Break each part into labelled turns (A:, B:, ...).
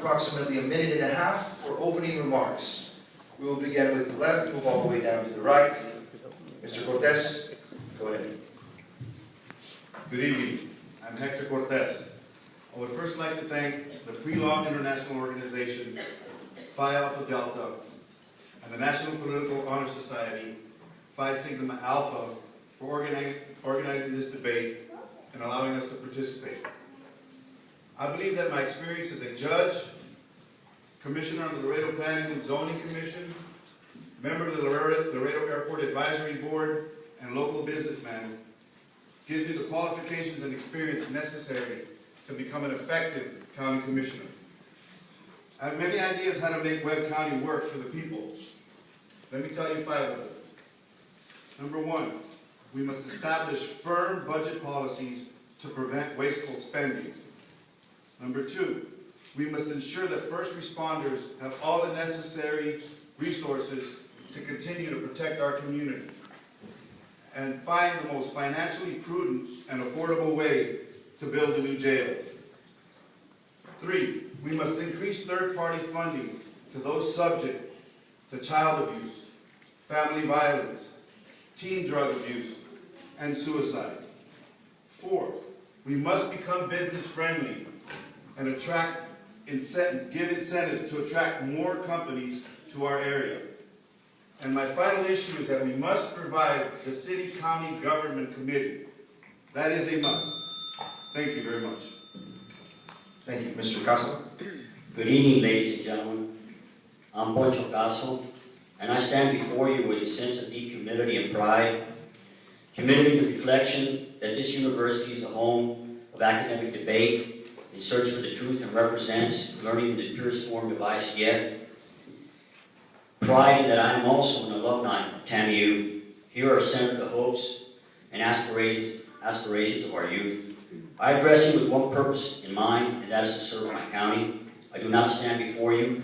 A: approximately a minute and a half for opening remarks. We will begin with the left, move all the way down to the right. Mr. Cortez, go ahead.
B: Good evening. I'm Hector Cortez. I would first like to thank the Pre-Law International Organization, Phi Alpha Delta, and the National Political Honor Society, Phi Sigma Alpha, for organizing this debate and allowing us to participate. I believe that my experience as a judge, commissioner on the Laredo Planning and Zoning Commission, member of the Laredo Airport Advisory Board, and local businessman gives me the qualifications and experience necessary to become an effective county commissioner. I have many ideas how to make Webb County work for the people. Let me tell you 5 of them. Number 1, we must establish firm budget policies to prevent wasteful spending. Number 2, we must ensure that first responders have all the necessary resources to continue to protect our community. And find the most financially prudent and affordable way to build a new jail. 3, we must increase third-party funding to those subject to child abuse, family violence, teen drug abuse, and suicide. 4, we must become business-friendly and give incentives to attract more companies to our area. And my final issue is that we must provide the city-county government committee. That is a must. Thank you very much.
A: Thank you. Mr. Casso.
C: Good evening, ladies and gentlemen. I'm Poncho Casso, and I stand before you with a sense of deep humility and pride, committed to reflection that this university is a home of academic debate in search for the truth and represents learning in the purest form devised yet. Pride in that I am also an alumni of TAMU. Here are centered the hopes and aspirations of our youth. I address you with one purpose in mind, and that is to serve my county. I do not stand before you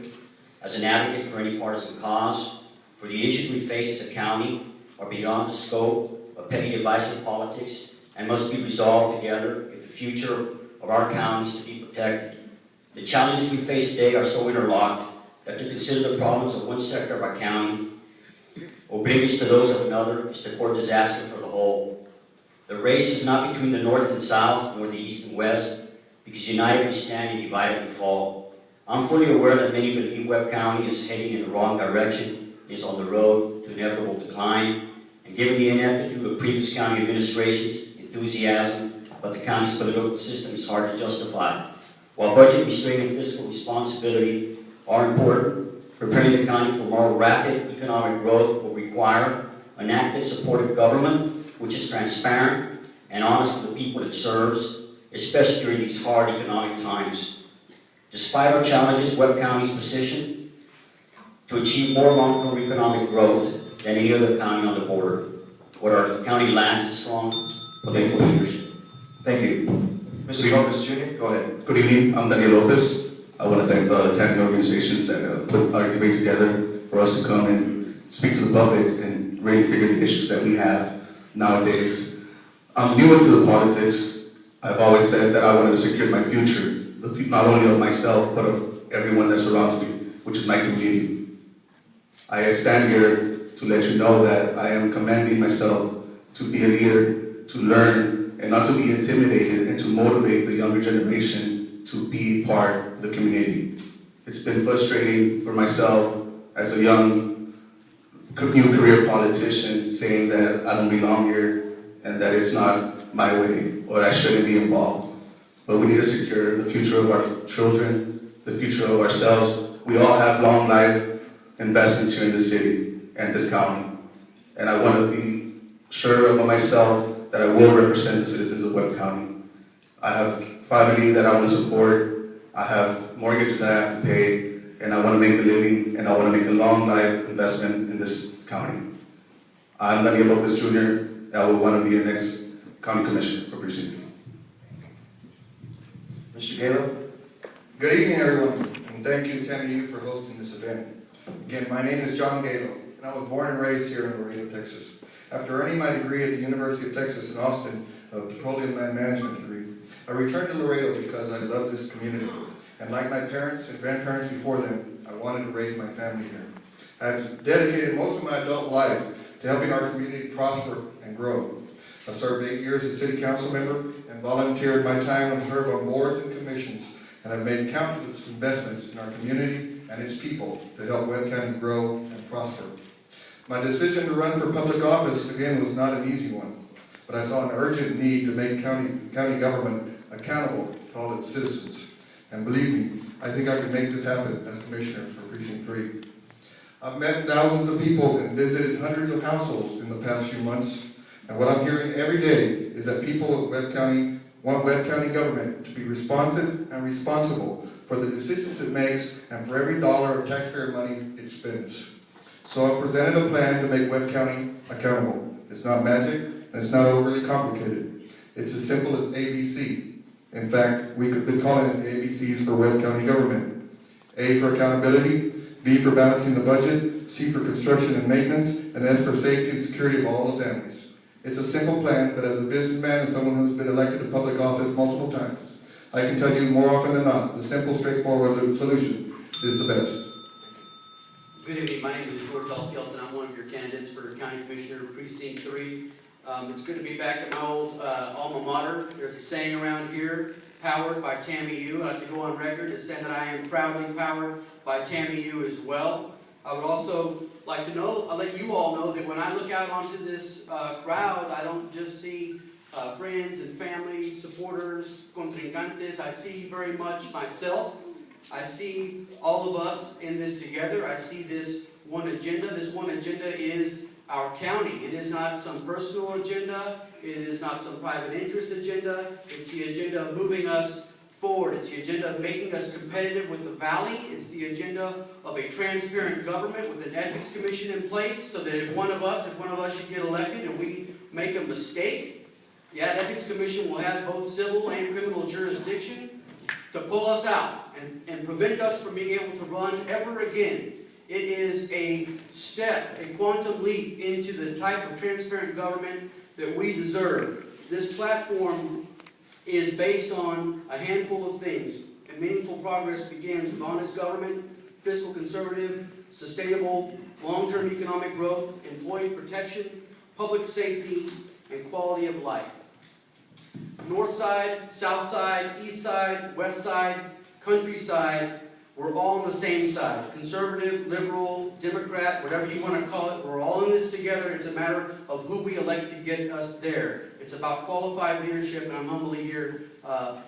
C: as an advocate for any partisan cause, for the issues we face as a county are beyond the scope of petty divisive politics and must be resolved together if the future of our county is to be protected. The challenges we face today are so interlocked that to consider the problems of one sector of our county oblivious to those of another is to court disaster for the whole. The race is not between the north and south, nor the east and west, because united we stand and divided we fall. I'm fully aware that many believe Webb County is heading in the wrong direction, is on the road to inevitable decline, and given the ineptitude of previous county administrations, enthusiasm about the county's political system is hard to justify. While budget restraint and fiscal responsibility are important, preparing the county for more rapid economic growth will require an active, supportive government which is transparent and honest with the people it serves, especially during these hard economic times. Despite our challenges, Webb County's positioned to achieve more long-term economic growth than any other county on the border. What our county lacks is strong political leadership.
A: Thank you. Mr. Lopez Jr., go ahead.
D: Good evening, I'm Daniel Lopez. I want to thank the TAMU organizations that put our debate together for us to come and speak to the public and really figure the issues that we have nowadays. I'm new into the politics. I've always said that I wanted to secure my future, not only of myself, but of everyone that surrounds me, which is my community. I stand here to let you know that I am commending myself to be a leader, to learn, and not to be intimidated, and to motivate the younger generation to be part of the community. It's been frustrating for myself as a young, new career politician saying that I don't belong here and that it's not my way or I shouldn't be involved. But we need to secure the future of our children, the future of ourselves. We all have long life investments here in the city and the county. And I want to be sure about myself that I will represent the citizens of Webb County. I have family that I want to support, I have mortgages that I have to pay, and I want to make a living, and I want to make a long life investment in this county. I'm Daniel Lopez Jr., and I would want to be the next county commissioner for Precinct.
A: Mr. Galo.
E: Good evening, everyone, and thank you, TAMU, for hosting this event. Again, my name is John Galo, and I was born and raised here in Laredo, Texas. After earning my degree at the University of Texas in Austin, a petroleum land management degree, I returned to Laredo because I love this community. And like my parents and grandparents before them, I wanted to raise my family here. I've dedicated most of my adult life to helping our community prosper and grow. I served 8 years as city council member and volunteered my time to serve on boards and commissions, and I've made countless investments in our community and its people to help Webb County grow and prosper. My decision to run for public office, again, was not an easy one, but I saw an urgent need to make county government accountable to all its citizens. And believe me, I think I can make this happen as commissioner for Precinct 3. I've met thousands of people and visited hundreds of households in the past few months, and what I'm hearing every day is that people of Webb County want Webb County government to be responsive and responsible for the decisions it makes and for every dollar of taxpayer money it spends. So I presented a plan to make Webb County accountable. It's not magic, and it's not overly complicated. It's as simple as ABC. In fact, we could be calling it the ABCs for Webb County government. A for accountability, B for balancing the budget, C for construction and maintenance, and S for safety and security of all the families. It's a simple plan, but as a businessman and someone who's been elected to public office multiple times, I can tell you more often than not, the simple, straightforward solution is the best.
F: Good evening, my name is George Altgelt, and I'm one of your candidates for County Commissioner Precinct 3. It's good to be back at my old alma mater. There's a saying around here, powered by Tammy U. I'd like to go on record as saying that I am proudly powered by Tammy U as well. I would also like to know, I'll let you all know that when I look out onto this crowd, I don't just see friends and family, supporters, contrincantes. I see very much myself. I see all of us in this together. I see this one agenda. This one agenda is our county. It is not some personal agenda. It is not some private interest agenda. It's the agenda of moving us forward. It's the agenda of making us competitive with the valley. It's the agenda of a transparent government with an ethics commission in place so that if one of us should get elected and we make a mistake, the ethics commission will have both civil and criminal jurisdiction to pull us out and prevent us from being able to run ever again. It is a step, a quantum leap into the type of transparent government that we deserve. This platform is based on a handful of things, and meaningful progress begins with honest government, fiscal conservative, sustainable, long-term economic growth, employee protection, public safety, and quality of life. North side, south side, east side, west side, countryside, we're all on the same side. Conservative, liberal, Democrat, whatever you want to call it, we're all in this together. It's a matter of who we elect to get us there. It's about qualified leadership, and I'm humbly here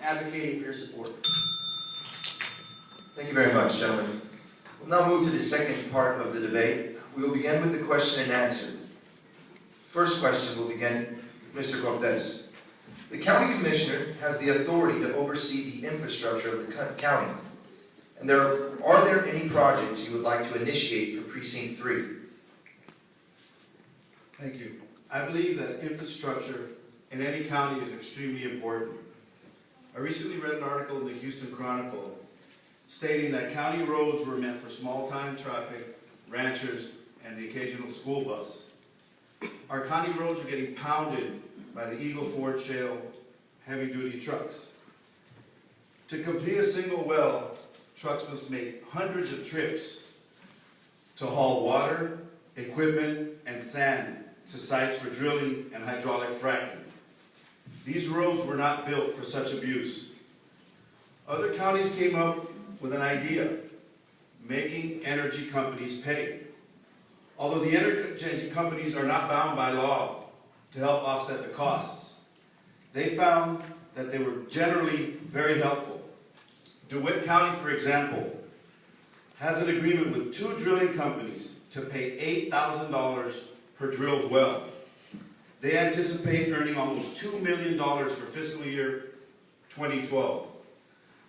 F: advocating for your support.
A: Thank you very much, gentlemen. We'll now move to the second part of the debate. We will begin with the question and answer. First question will begin with Mr. Cortez. The county commissioner has the authority to oversee the infrastructure of the county. And are there any projects you would like to initiate for Precinct 3?
B: Thank you. I believe that infrastructure in any county is extremely important. I recently read an article in the Houston Chronicle stating that county roads were meant for small-time traffic, ranchers, and the occasional school bus. Our county roads are getting pounded by the Eagle Ford Shale heavy-duty trucks. To complete a single well, trucks must make hundreds of trips to haul water, equipment, and sand to sites for drilling and hydraulic fracking. These roads were not built for such abuse. Other counties came up with an idea, making energy companies pay. Although the energy companies are not bound by law to help offset the costs, they found that they were generally very helpful. DeWitt County, for example, has an agreement with 2 drilling companies to pay $8,000 per drilled well. They anticipate earning almost $2 million for fiscal year 2012.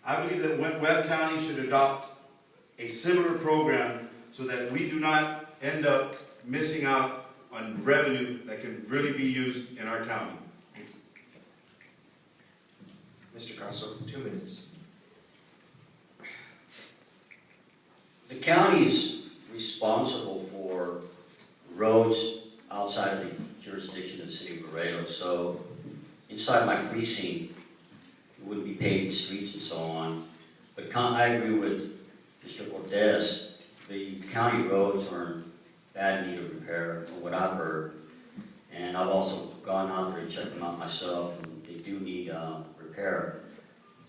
B: I believe that Webb County should adopt a similar program so that we do not end up missing out on revenue that can really be used in our county. Thank you.
A: Mr. Casso, 2 minutes.
C: The county is responsible for roads outside of the jurisdiction of the city of Laredo. So inside my precinct, we wouldn't be paving streets and so on. But I agree with Mr. Cortez. The county roads are in bad need of repair, from what I've heard. And I've also gone out there and checked them out myself, and they do need repair.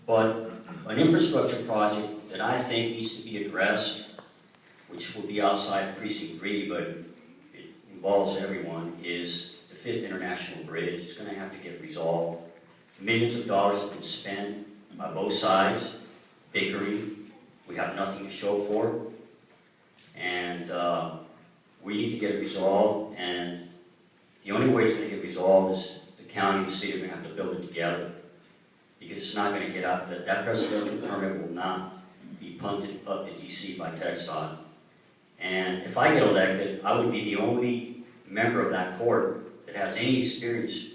C: But an infrastructure project that I think needs to be addressed, which will be outside Precinct 3, but it involves everyone, is the 5th International Bridge. It's going to have to get resolved. Millions of dollars have been spent by both sides, bickering. We have nothing to show for it. And we need to get it resolved, and the only way it's going to get resolved is the county and the city are going to have to build it together, because it's not going to get out. That presidential permit will not be punted up to DC by TxDOT. And if I get elected, I would be the only member of that court that has any experience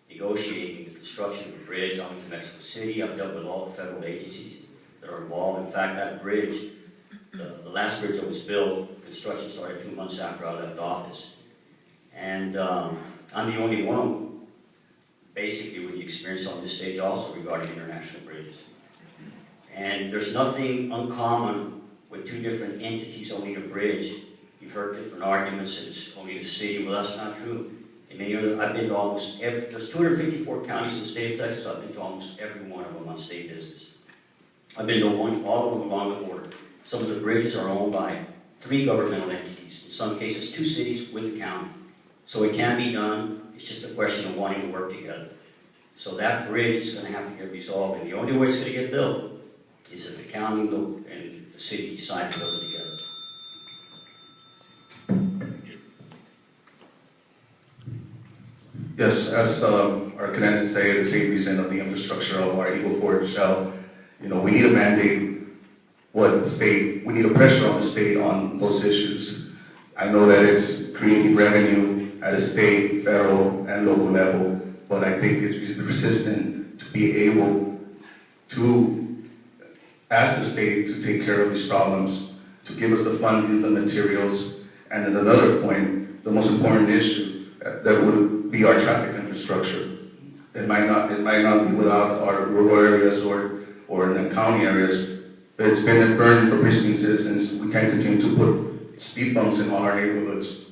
C: negotiating the construction of a bridge out into Mexico City. I've dealt with all the federal agencies that are involved. In fact, that bridge, the last bridge that was built, construction started 2 months after I left office. And I'm the only one, basically, with the experience on this stage also regarding international bridges. And there's nothing uncommon with two different entities owning a bridge. You've heard different arguments, it's only the city. Well, that's not true. In many other, I've been to almost every, there's 254 counties in the state of Texas. I've been to almost every one of them on state business. I've been to all of them along the border. Some of the bridges are owned by 3 governmental entities, in some cases 2 cities with the county. So it can be done, it's just a question of wanting to work together. So that bridge is going to have to get resolved, and the only way it's going to get built is if the county and the city decide to build it together.
D: Yes, as our candidates say, the same reason of the infrastructure of our Eagle Ford Shell, we need a mandate. We need a pressure on the state on those issues. I know that it's creating revenue at a state, federal, and local level, but I think it's persistent to be able to ask the state to take care of these problems, to give us the funding, the materials, and at another point, the most important issue that would be our traffic infrastructure. It might not be without our rural areas or in the county areas. It's been a burden for Precinct citizens. We can't continue to put speed bumps in all our neighborhoods.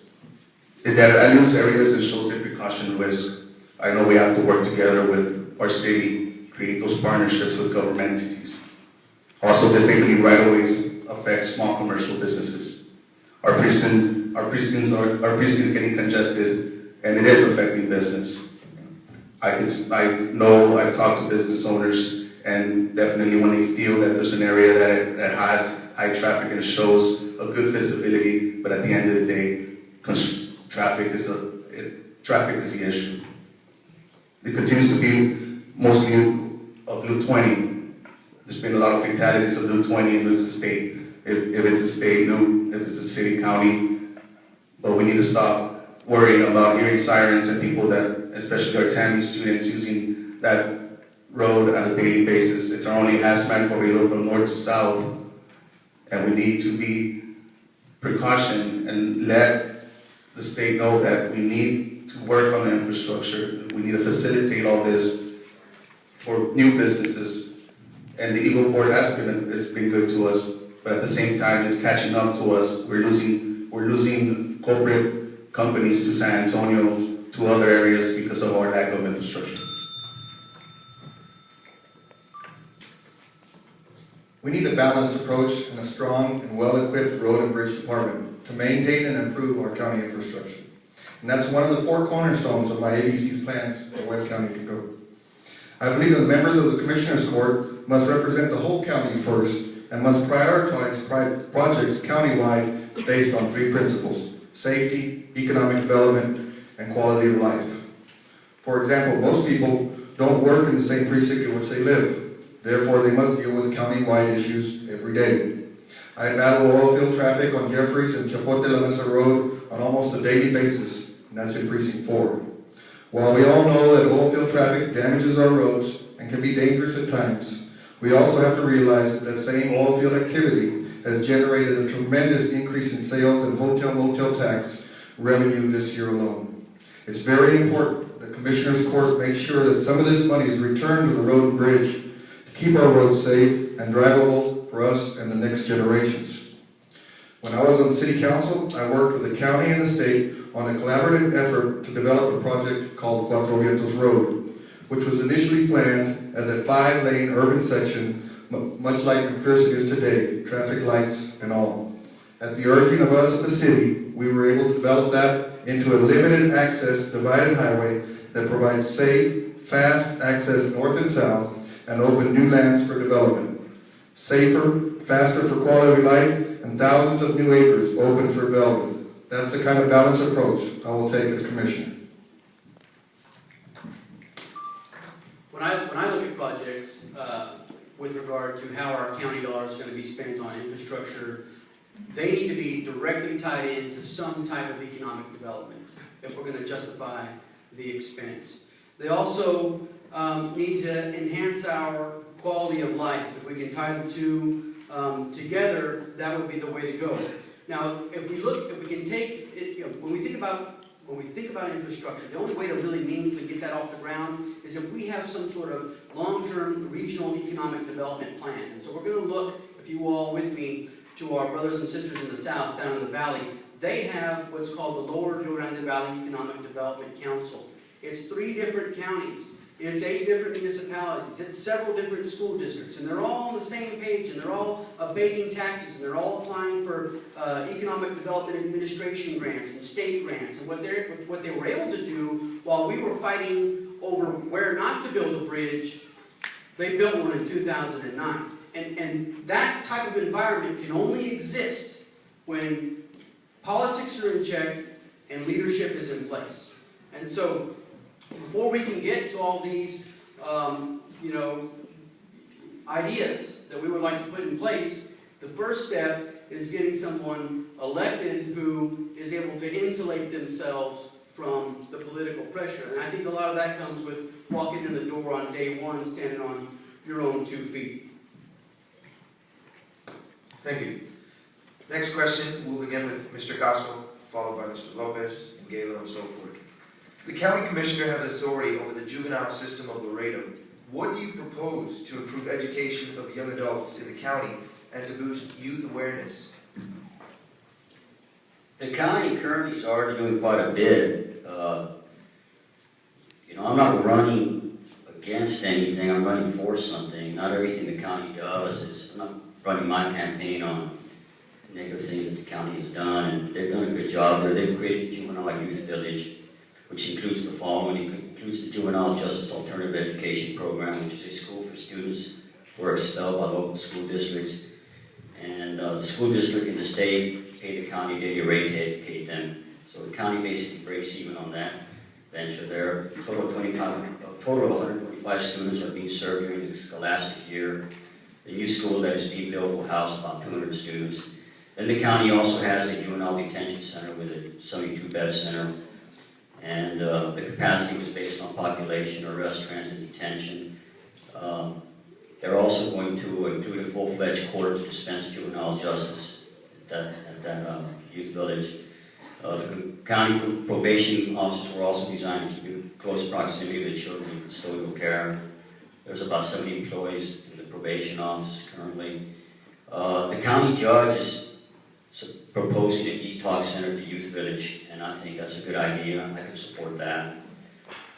D: That alludes areas and shows a precaution risk. I know we have to work together with our city, create those partnerships with government entities. Also, disabling right-of-ways affects small commercial businesses. Our precincts is getting congested, and it is affecting business. I know I've talked to business owners, and definitely when they feel that there's an area that has high traffic and shows a good visibility, but at the end of the day, traffic is the issue. It continues to be mostly of Loop 20. There's been a lot of fatalities of Loop 20 and Loop's a state. If it's a state loop, if it's a city, county, but we need to stop worrying about hearing sirens and people that, especially our TAMU students, using that road on a daily basis. It's our only hazmat corridor from north to south, and we need to be precaution and let the state know that we need to work on the infrastructure. We need to facilitate all this for new businesses. And the Eagle Ford has been good to us, but at the same time, it's catching up to us. We're losing corporate companies to San Antonio, to other areas because of our lack of infrastructure.
E: We need a balanced approach and a strong and well-equipped road and bridge department to maintain and improve our county infrastructure. And that's one of the 4 cornerstones of my ABC's plan for Webb County to go. I believe that members of the Commissioner's Court must represent the whole county first and must prioritize projects countywide based on 3 principles: safety, economic development, and quality of life. For example, most people don't work in the same precinct in which they live. Therefore, they must deal with county-wide issues every day. I battle oil field traffic on Jeffries and Chapote La Mesa Road on almost a daily basis, and that's in Precinct 4. While we all know that oil field traffic damages our roads and can be dangerous at times, we also have to realize that that same oil field activity has generated a tremendous increase in sales and hotel-motel tax revenue this year alone. It's very important that Commissioner's Court make sure that some of this money is returned to the road and bridge to keep our roads safe and drivable for us and the next generations. When I was on city council, I worked with the county and the state on a collaborative effort to develop a project called Cuatro Vientos Road, which was initially planned as a 5-lane urban section, much like McPherson is today, traffic lights and all. At the urging of us at the city, we were able to develop that into a limited access divided highway that provides safe, fast access north and south and open new lands for development. Safer, faster for quality of life, and thousands of new acres open for development. That's the kind of balanced approach I will take as commissioner.
F: When I look at projects with regard to how our county dollars are going to be spent on infrastructure, they need to be directly tied into some type of economic development if we're going to justify the expense. They also need to enhance our quality of life. If we can tie the two together, that would be the way to go. Now, if we can take it, when we think about infrastructure, the only way to really meaningfully get that off the ground is if we have some sort of long-term regional economic development plan. And so we're going to look, if you all with me, to our brothers and sisters in the south, down in the valley. They have what's called the Lower Rio Grande Valley Economic Development Council. It's 3 different counties. It's 8 different municipalities. It's several different school districts. And they're all on the same page, and they're all abating taxes, and they're all applying for economic development administration grants and state grants. And what they were able to do while we were fighting over where not to build a bridge, they built one in 2009. And that type of environment can only exist when politics are in check and leadership is in place. And so, before we can get to all these, ideas that we would like to put in place, the first step is getting someone elected who is able to insulate themselves from the political pressure. And I think a lot of that comes with walking in the door on day one, standing on your own 2 feet.
A: Thank you. Next question, we'll begin with Mr. Casso, followed by Mr. Lopez, and Galo, and so forth. The county commissioner has authority over the juvenile system of Laredo. What do you propose to improve education of young adults in the county and to boost youth awareness?
C: The county currently is already doing quite a bit. I'm not running against anything, I'm running for something. Not everything the county does is, I'm not running my campaign on negative things that the county has done, and they've done a good job there. They've created a juvenile youth village, which includes the following. It includes the Juvenile Justice Alternative Education Program, which is a school for students who are expelled by local school districts. And the school district and the state pay the county daily rate to educate them. So the county basically breaks even on that venture there. A total of 125 students are being served during the scholastic year. The new school that is being built will house about 200 students. Then the county also has a juvenile detention center with a 72-bed center. And the capacity was based on population, arrest, transit, detention. They're also going to include a full-fledged court to dispense juvenile justice at that youth village. The county probation officers were also designed to keep in close proximity to the children in custodial care. There's about 70 employees in the probation office currently. The county judge is proposing a detox center at the youth village, and I think that's a good idea. I can support that.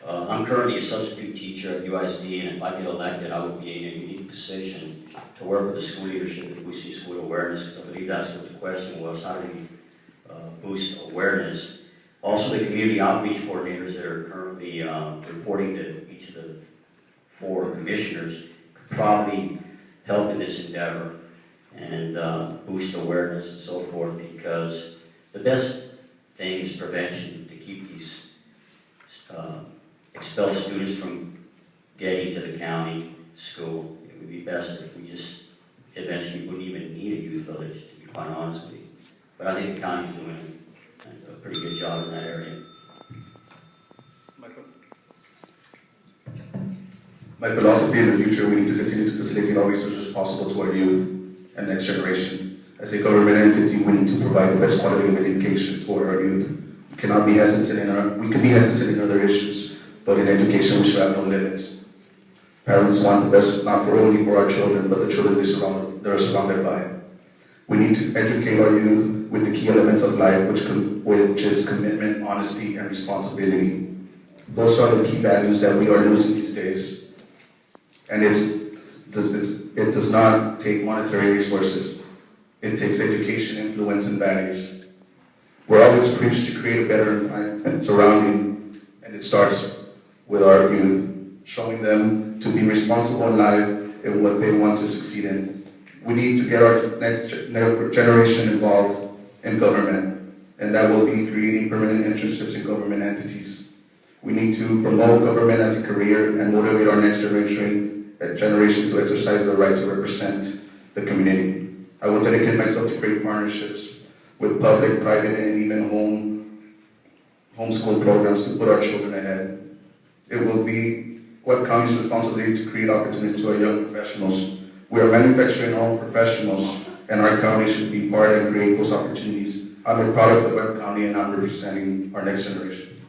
C: I'm currently a substitute teacher at UISD, and if I get elected, I would be in a unique position to work with the school leadership and boosting school awareness, because I believe that's what the question was, how do we boost awareness. Also, the community outreach coordinators that are currently reporting to each of the 4 commissioners could probably help in this endeavor and boost awareness and so forth, because the best thing is prevention, to keep these expelled students from getting to the county school. It would be best if we just eventually wouldn't even need a youth village, to be quite honest with you. But I think the county's doing a pretty good job in that area.
D: My philosophy in the future, we need to continue to facilitate all resources possible to our youth and next generation. As a government entity, we need to provide the best quality of education for our youth. We cannot be hesitant we can be hesitant in other issues, but in education we should have no limits. Parents want the best not for only for our children, but the children they are surrounded by. We need to educate our youth with the key elements of life, which is commitment, honesty, and responsibility. Those are the key values that we are losing these days. And it does not take monetary resources. It takes education, influence, and values. We're always preached to create a better environment surrounding, and it starts with our youth, showing them to be responsible in life in what they want to succeed in. We need to get our next generation involved in government, and that will be creating permanent internships in government entities. We need to promote government as a career and motivate our next generation to exercise the right to represent the community. I will dedicate myself to create partnerships with public, private, and even homeschool programs to put our children ahead. It will be Webb County's responsibility to create opportunities to our young professionals. We are manufacturing our own professionals, and our county should be part and create those opportunities. I'm a product of Webb County, and I'm representing our next generation.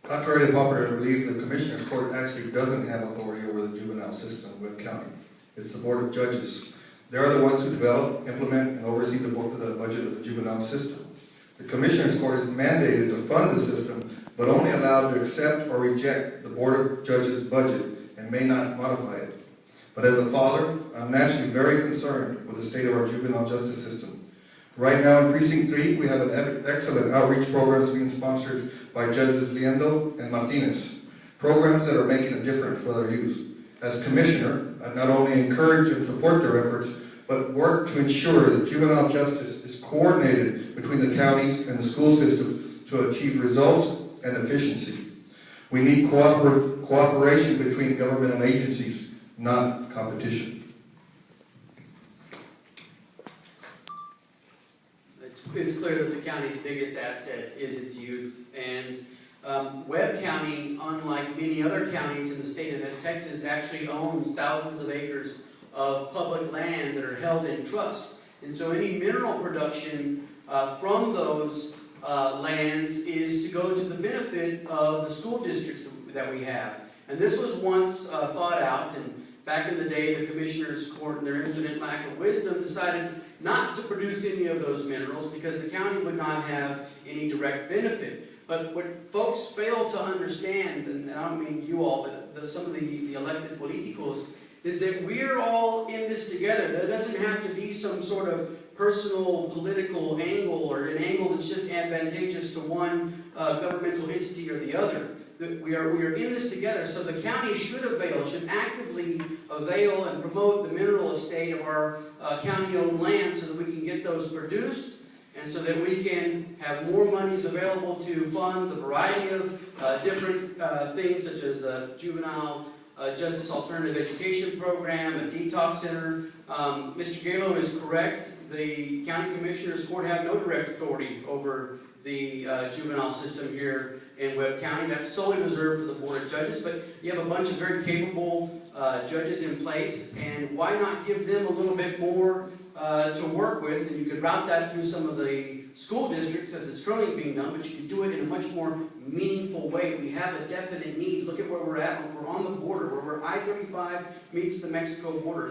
E: Contrary to popular belief, the Commissioner's Court actually doesn't have authority over the juvenile system of Webb County. It's the Board of Judges. They are the ones who develop, implement, and oversee the budget of the juvenile system. The Commissioner's Court is mandated to fund the system, but only allowed to accept or reject the Board of Judges' budget and may not modify it. But as a father, I'm naturally very concerned with the state of our juvenile justice system. Right now in Precinct 3, we have an excellent outreach programs being sponsored by Judges Liendo and Martinez, programs that are making a difference for their youth. As Commissioner, I not only encourage and support their efforts, but work to ensure that juvenile justice is coordinated between the counties and the school system to achieve results and efficiency. We need cooperation between governmental agencies, not competition.
F: It's clear that the county's biggest asset is its youth, and Webb County, unlike many other counties in the state of Texas, actually owns thousands of acres of public land that are held in trust. And so any mineral production from those lands is to go to the benefit of the school districts that we have. And this was once thought out, and back in the day, the Commissioner's Court, in their infinite lack of wisdom, decided not to produce any of those minerals because the county would not have any direct benefit. But what folks fail to understand, and I don't mean you all, but some of the elected politicos, is that we're all in this together. There doesn't have to be some sort of personal political angle or an angle that's just advantageous to one governmental entity or the other. We are in this together, so the county should actively avail and promote the mineral estate of our county-owned land so that we can get those produced and so that we can have more monies available to fund the variety of different things such as the Juvenile Justice Alternative Education Program, a detox center. Mr. Galo is correct. The County Commissioner's Court have no direct authority over the juvenile system here in Webb County. That's solely reserved for the Board of Judges, but you have a bunch of very capable judges in place, and why not give them a little bit more to work with? And you could route that through some of the school districts as it's currently being done, but you can do it in a much more meaningful way. We have a definite need. Look at where we're at. We're on the border, where I-35 meets the Mexico border.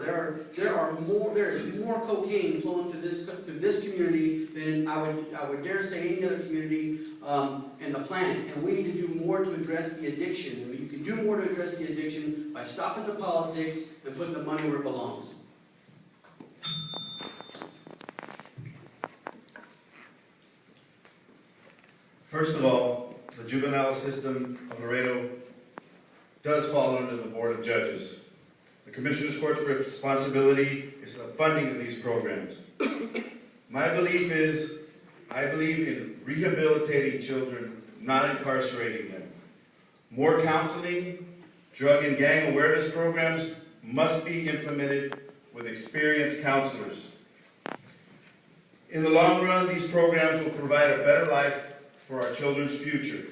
F: There is more cocaine flowing through this community than I would dare say any other community in the planet. And we need to do more to address the addiction. And you can do more to address the addiction by stopping the politics and putting the money where it belongs.
B: First of all, the juvenile system of Laredo does fall under the Board of Judges. The Commissioner's Court's responsibility is the funding of these programs. My belief is, I believe in rehabilitating children, not incarcerating them. More counseling, drug and gang awareness programs must be implemented with experienced counselors. In the long run, these programs will provide a better life for our children's future.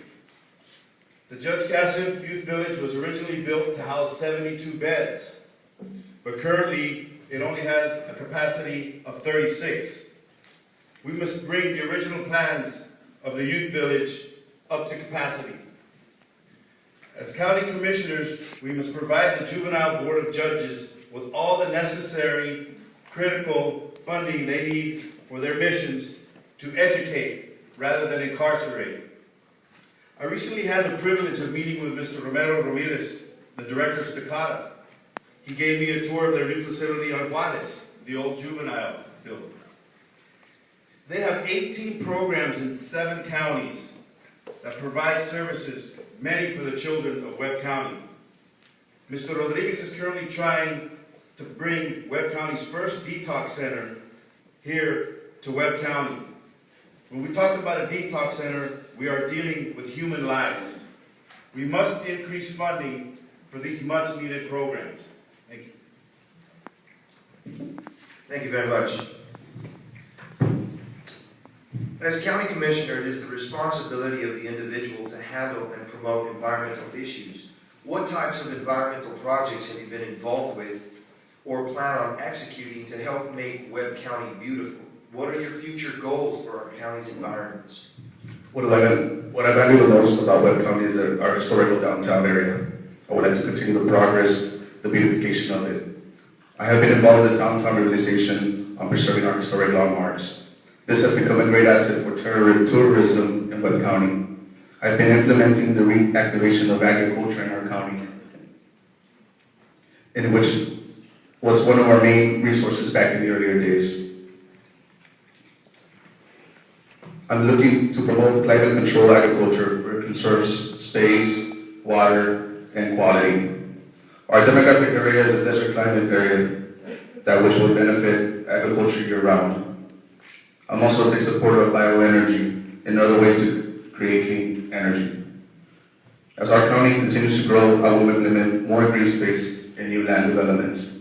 B: The Judge Casso Youth Village was originally built to house 72 beds, but currently it only has a capacity of 36. We must bring the original plans of the youth village up to capacity. As county commissioners, we must provide the juvenile board of judges with all the necessary critical funding they need for their missions to educate rather than incarcerate. I recently had the privilege of meeting with Mr. Romero Ramirez, the director of Stacata. He gave me a tour of their new facility on Juarez, the old juvenile building. They have 18 programs in 7 counties that provide services, many for the children of Webb County. Mr. Rodriguez is currently trying to bring Webb County's first detox center here to Webb County. When we talk about a detox center, we are dealing with human lives. We must increase funding for these much-needed programs. Thank you.
A: Thank you very much. As County Commissioner, it is the responsibility of the individual to handle and promote environmental issues. What types of environmental projects have you been involved with or plan on executing to help make Webb County beautiful? What are your future goals for our county's environments?
D: What I value the most about Webb County is our historical downtown area. I would like to continue the progress, the beautification of it. I have been involved in downtown revitalization on preserving our historic landmarks. This has become a great asset for tourism in Webb County. I've been implementing the reactivation of agriculture in our county, in which was one of our main resources back in the earlier days. I'm looking to promote climate control agriculture where it conserves space, water, and quality. Our demographic area is a desert climate area that which will benefit agriculture year-round. I'm also a big supporter of bioenergy and other ways to create clean energy. As our county continues to grow, I will implement more green space and new land developments.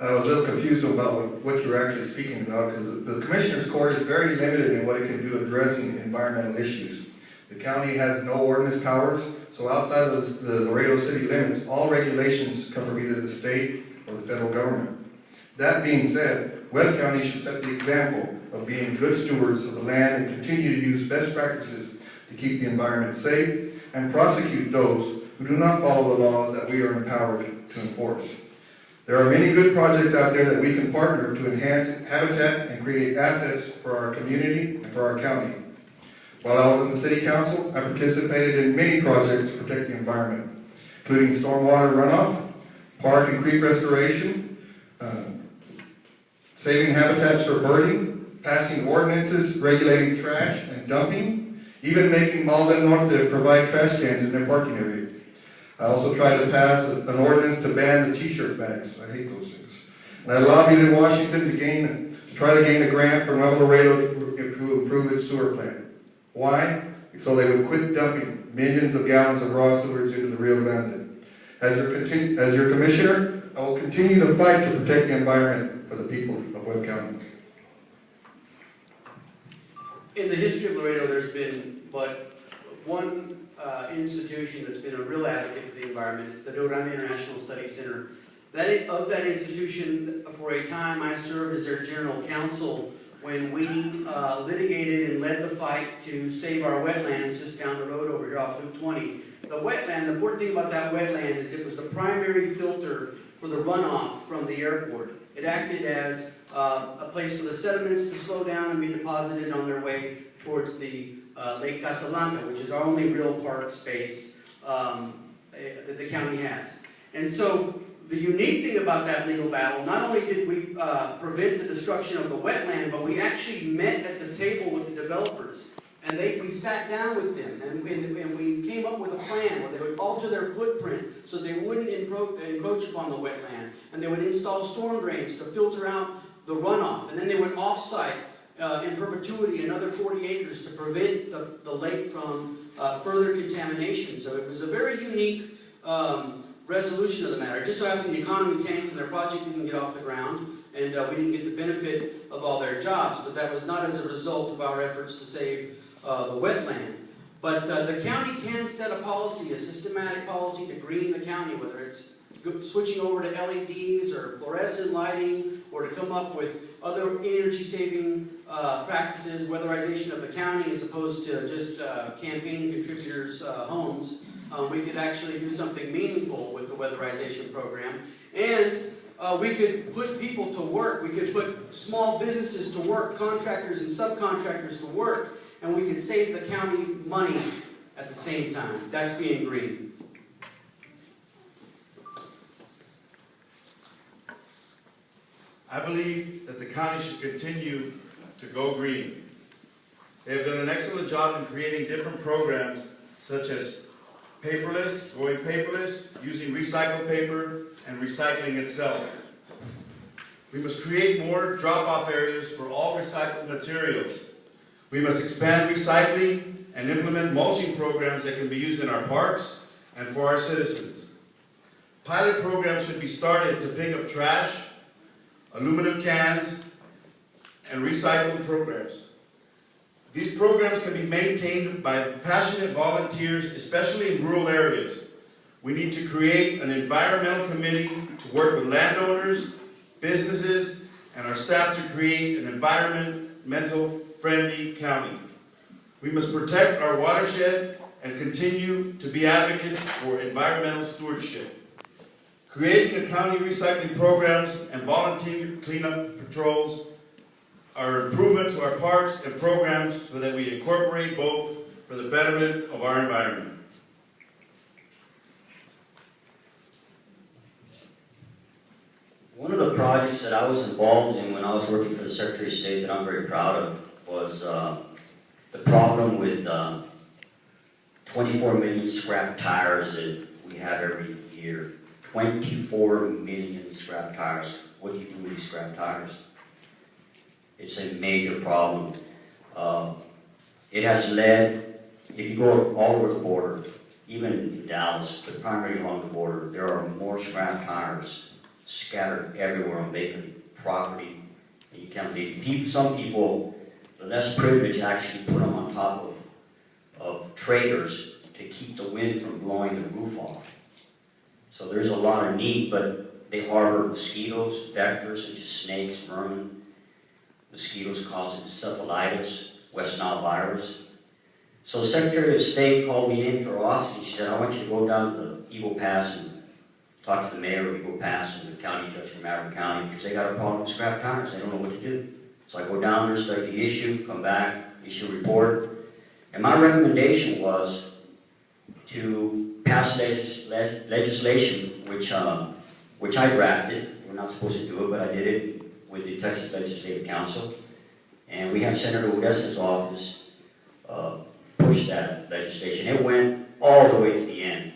E: I was a little confused about what you're actually speaking about, because the Commissioner's Court is very limited in what it can do addressing environmental issues. The county has no ordinance powers, so outside of the Laredo city limits, all regulations come from either the state or the federal government. That being said, Webb County should set the example of being good stewards of the land and continue to use best practices to keep the environment safe and prosecute those who do not follow the laws that we are empowered to enforce. There are many good projects out there that we can partner to enhance habitat and create assets for our community and for our county. While I was in the City Council, I participated in many projects to protect the environment, including stormwater runoff, park and creek restoration, saving habitats for birding, passing ordinances regulating trash and dumping, even making Malden Norte provide trash cans in their parking area. I also tried to pass an ordinance to ban the t-shirt bags. I hate those things. And I lobbied in Washington to try to gain a grant from Nuevo Laredo to improve its sewer plant. Why? So they would quit dumping millions of gallons of raw sewage into the Rio Grande. As your commissioner, I will continue to fight to protect the environment for the people of Webb County.
F: In the history of Laredo, there's been but one institution that's been a real advocate for the environment. It's the Debate.MOV International Study Center. Of that institution, for a time, I served as their general counsel when we litigated and led the fight to save our wetlands just down the road over here off Loop 20. The wetland, the important thing about that wetland is it was the primary filter for the runoff from the airport. It acted as a place for the sediments to slow down and be deposited on their way towards the Lake Casablanca, which is our only real park space that the county has. And so the unique thing about that legal battle, not only did we prevent the destruction of the wetland, but we actually met at the table with the developers. And we sat down with them, and we came up with a plan where they would alter their footprint so they wouldn't encroach upon the wetland. And they would install storm drains to filter out the runoff. And then they would off-site in perpetuity another 40 acres to prevent the lake from further contamination. So it was a very unique resolution of the matter. It just so happened the economy tanked and their project didn't get off the ground, and we didn't get the benefit of all their jobs. But that was not as a result of our efforts to save the wetland. But the county can set a policy, a systematic policy to green the county, whether it's switching over to LEDs or fluorescent lighting, or to come up with other energy-saving practices, weatherization of the county as opposed to just campaign contributors' homes. We could actually do something meaningful with the weatherization program. And we could put people to work. We could put small businesses to work, contractors and subcontractors to work, and we could save the county money at the same time. That's being green.
B: I believe that the county should continue to go green. They have done an excellent job in creating different programs such as paperless, going paperless, using recycled paper, and recycling itself. We must create more drop-off areas for all recycled materials. We must expand recycling and implement mulching programs that can be used in our parks and for our citizens. Pilot programs should be started to pick up trash, aluminum cans, and recycling programs. These programs can be maintained by passionate volunteers, especially in rural areas. We need to create an environmental committee to work with landowners, businesses, and our staff to create an environmental friendly county. We must protect our watershed and continue to be advocates for environmental stewardship. Creating a county recycling programs and volunteer cleanup patrols are improvement to our parks and programs so that we incorporate both for the betterment of our environment.
C: One of the projects that I was involved in when I was working for the Secretary of State that I'm very proud of was the problem with 24 million scrap tires that we have every year. 24 million scrap tires. What do you do with these scrap tires? It's a major problem. It has led, if you go all over the border, even in Dallas, but primarily along the border, there are more scrap tires scattered everywhere on vacant property. And you can't believe some people, the less privileged, actually put them on top of trailers to keep the wind from blowing the roof off. So there's a lot of need, but they harbor mosquitoes, vectors such as snakes, vermin. Mosquitoes causing encephalitis, West Nile virus. So the Secretary of State called me into her office and she said, I want you to go down to the Eagle Pass and talk to the mayor of Eagle Pass and the county judge from Maverick County because they got a problem with scrap tires. They don't know what to do. So I go down there, study the issue, come back, issue a report. And my recommendation was to pass legislation, which I drafted. We're not supposed to do it, but I did it with the Texas Legislative Council. And we had Senator Odessa's office push that legislation. It went all the way to the end.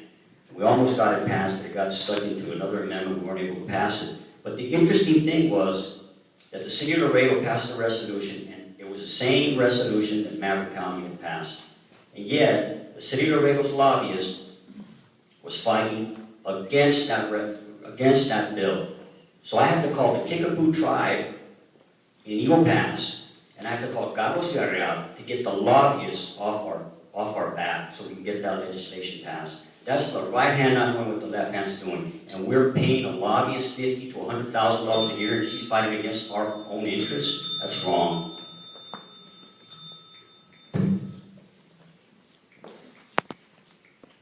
C: We almost got it passed, but it got stuck into another amendment. We weren't able to pass it. But the interesting thing was that the city of Laredo passed a resolution, and it was the same resolution that Maverick County had passed. And yet, the city of Laredo's lobbyist was fighting against that bill. So I had to call the Kickapoo tribe in Eagle Pass, and I had to call Galo to get the lobbyists off our back so we can get that legislation passed. That's the right hand not knowing what the left hand's doing. And we're paying a lobbyist $50,000 to $100,000 a year, and she's fighting against our own interests. That's wrong.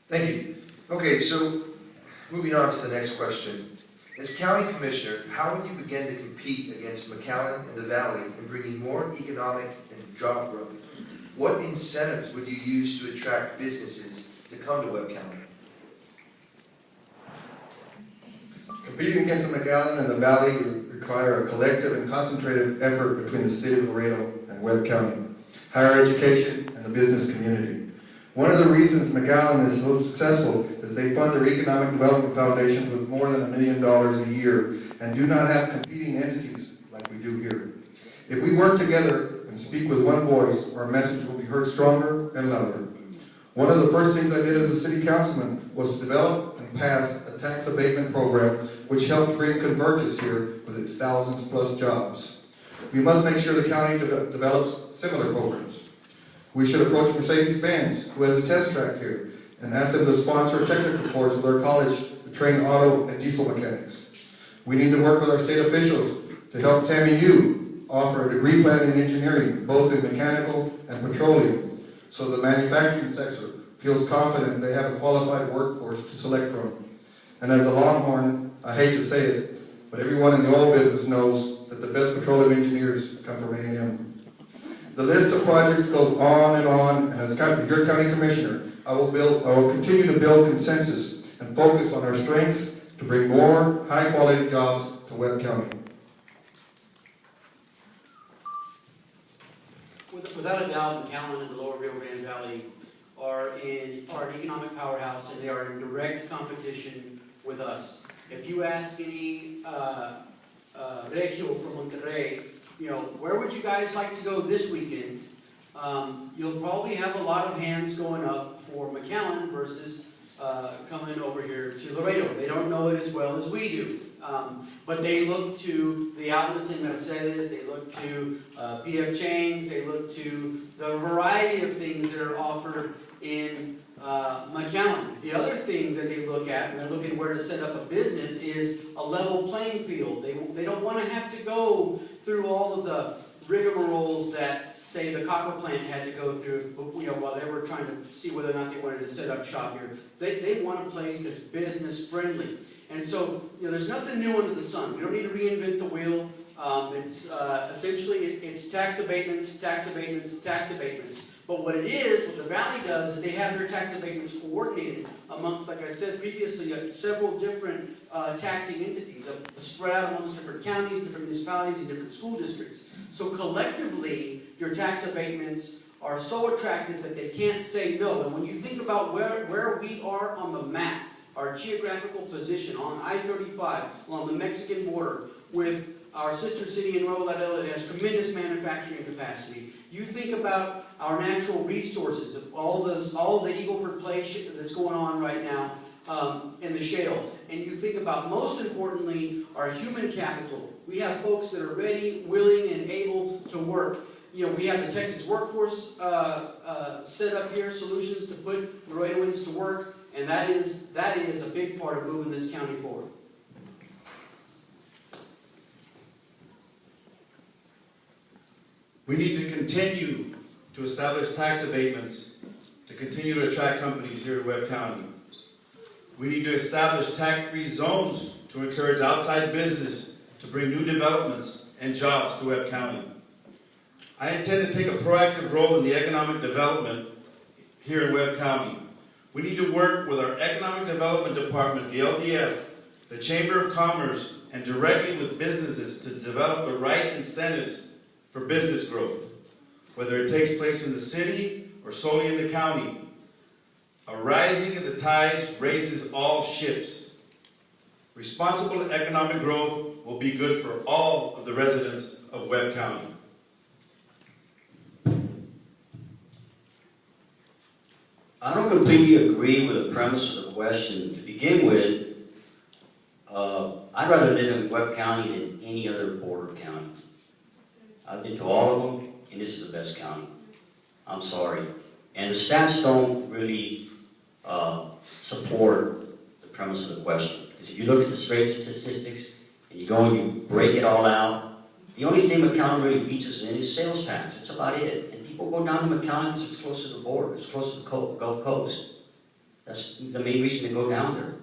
A: Thank you. Okay, so moving on to the next question. As County Commissioner, how would you begin to compete against McAllen and the Valley in bringing more economic and job growth? What incentives would you use to attract businesses to come to Webb County?
E: Competing against the McAllen and the Valley require a collective and concentrated effort between the city of Laredo and Webb County, higher education, and the business community. One of the reasons McAllen is so successful is they fund their economic development foundations with more than $1 million a year and do not have competing entities like we do here. If we work together and speak with one voice, our message will be heard stronger and louder. One of the first things I did as a city councilman was to develop and pass a tax abatement program which helped bring convergence here with its thousands plus jobs. We must make sure the county develops similar programs. We should approach Mercedes-Benz, who has a test track here, and ask them to sponsor a technical course with our college to train auto and diesel mechanics. We need to work with our state officials to help Tammy U offer a degree plan in engineering, both in mechanical and petroleum, so the manufacturing sector feels confident they have a qualified workforce to select from. And as a Longhorn, I hate to say it, but everyone in the oil business knows that the best petroleum engineers come from A&M. The list of projects goes on, and as your county commissioner, I will continue to build consensus and focus on our strengths to bring more high-quality jobs to Webb County.
F: Without a doubt, McAllen and the Lower Rio Grande Valley are an economic powerhouse, and they are in direct competition with us. If you ask any Regio from Monterrey, where would you guys like to go this weekend? You'll probably have a lot of hands going up for McAllen versus coming over here to Laredo. They don't know it as well as we do. But they look to the outlets in Mercedes, they look to PF Chang's, they look to the variety of things that are offered in McAllen. The other thing that they look at, and they're looking where to set up a business, is a level playing field. They don't want to have to go through all of the rigmaroles that, say, the copper plant had to go through, while they were trying to see whether or not they wanted to set up shop here. They want a place that's business friendly. And so, there's nothing new under the sun. We don't need to reinvent the wheel. It's essentially, it's tax abatements, tax abatements, tax abatements. But what the Valley does is they have their tax abatements coordinated amongst, like I said previously, several different taxing entities, spread out amongst different counties, different municipalities, and different school districts. So collectively, your tax abatements are so attractive that they can't say no. And when you think about where we are on the map, our geographical position on I-35 along the Mexican border, with our sister city in Laredo that has tremendous manufacturing capacity. You think about our natural resources, of all the Eagle Ford play that's going on right now in the shale. And you think about, most importantly, our human capital. We have folks that are ready, willing, and able to work. We have the Texas workforce set up here, solutions to put Laredoans to work. And that is a big part of moving this county forward.
B: We need to continue to establish tax abatements to continue to attract companies here in Webb County. We need to establish tax-free zones to encourage outside business to bring new developments and jobs to Webb County. I intend to take a proactive role in the economic development here in Webb County. We need to work with our Economic Development Department, the LDF, the Chamber of Commerce, and directly with businesses to develop the right incentives for business growth, whether it takes place in the city or solely in the county. A rising of the tides raises all ships. Responsible economic growth will be good for all of the residents of Webb County.
C: I don't completely agree with the premise of the question. To begin with, I'd rather live in Webb County than any other border county. I've been to all of them, and this is the best county. I'm sorry. And the stats don't really support the premise of the question. Because if you look at the straight statistics, and you go and you break it all out, the only thing McAllen really beats us in is sales tax. That's about it. And people go down to McAllen because it's close to the border. It's close to the Gulf Coast. That's the main reason they go down there.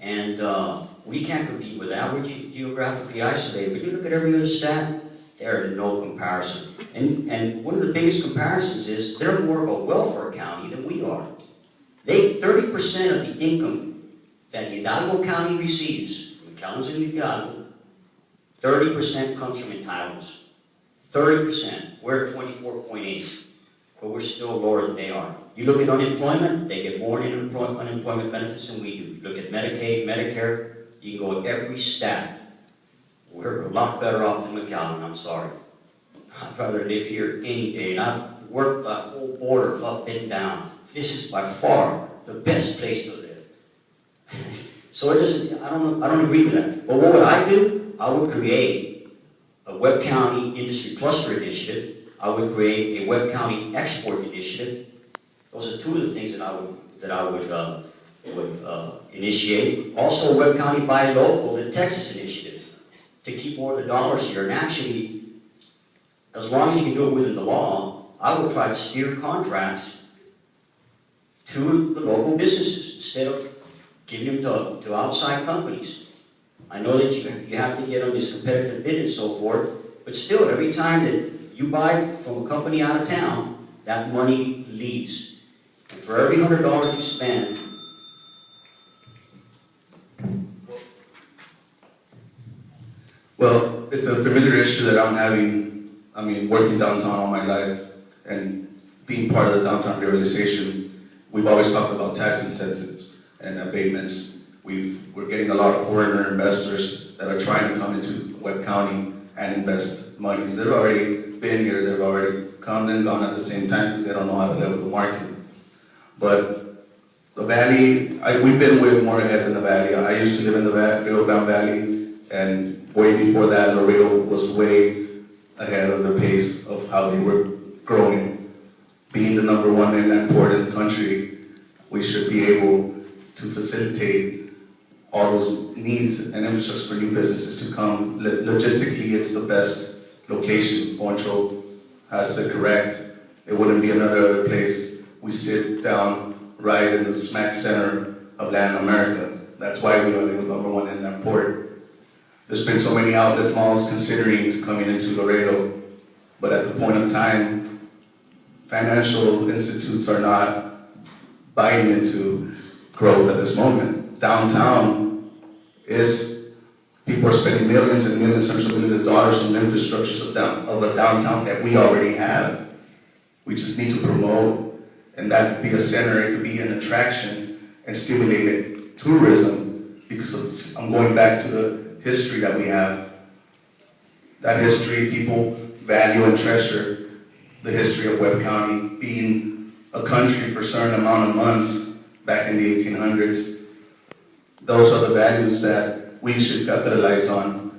C: And we can't compete with that. We're geographically isolated. But you look at every other stat, they're no comparison. And one of the biggest comparisons is they're more of a welfare county than we are. 30% of the income that Hidalgo County receives, McAllen's in Hidalgo, 30% comes from entitlements. 30%. We're at 24.8, but we're still lower than they are. You look at unemployment, they get more unemployment benefits than we do. You look at Medicaid, Medicare, you can go at every stat. We're a lot better off than McAllen, I'm sorry. I'd rather live here any day, and I've worked the whole border up and down. This is by far the best place to live. So I don't agree with that. But what would I do? I would create a Webb County Industry Cluster Initiative. I would create a Webb County Export Initiative. Those are two of the things that I would initiate. Also, Webb County Buy Local, the Texas Initiative, to keep more of the dollars here and actually as long as you can do it within the law, I will try to steer contracts to the local businesses instead of giving them to outside companies. I know that you have to get on this competitive bid and so forth, but still, every time that you buy from a company out of town, that money leaves. And for every $100 you spend,
D: Well, it's a familiar issue that I'm having, working downtown all my life and being part of the downtown revitalization. We've always talked about tax incentives and abatements. We're getting a lot of foreigner investors that are trying to come into Webb County and invest money. They've already been here, they've already come and gone at the same time because they don't know how to level the market. But the Valley, we've been way more ahead than the Valley. I used to live in the Rio Grande Valley, and way before that, Laredo was way ahead of the pace of how they were growing. Being the #1 inland port in the country, we should be able to facilitate all those needs and infrastructure for new businesses to come. Logistically, it's the best location. Poncho has it correct. It wouldn't be another place. We sit down right in the smack center of Latin America. That's why we are the #1 inland port. There's been so many outlet malls considering coming into Laredo, but at the point of time, financial institutes are not buying into growth at this moment. Downtown people are spending millions and millions, hundreds of millions of dollars on infrastructures of a downtown that we already have. We just need to promote, and that could be a center, it could be an attraction, and stimulate tourism, because I'm going back to the history that we have. That history, people value and treasure the history of Webb County, being a country for a certain amount of months back in the 1800s. Those are the values that we should capitalize on.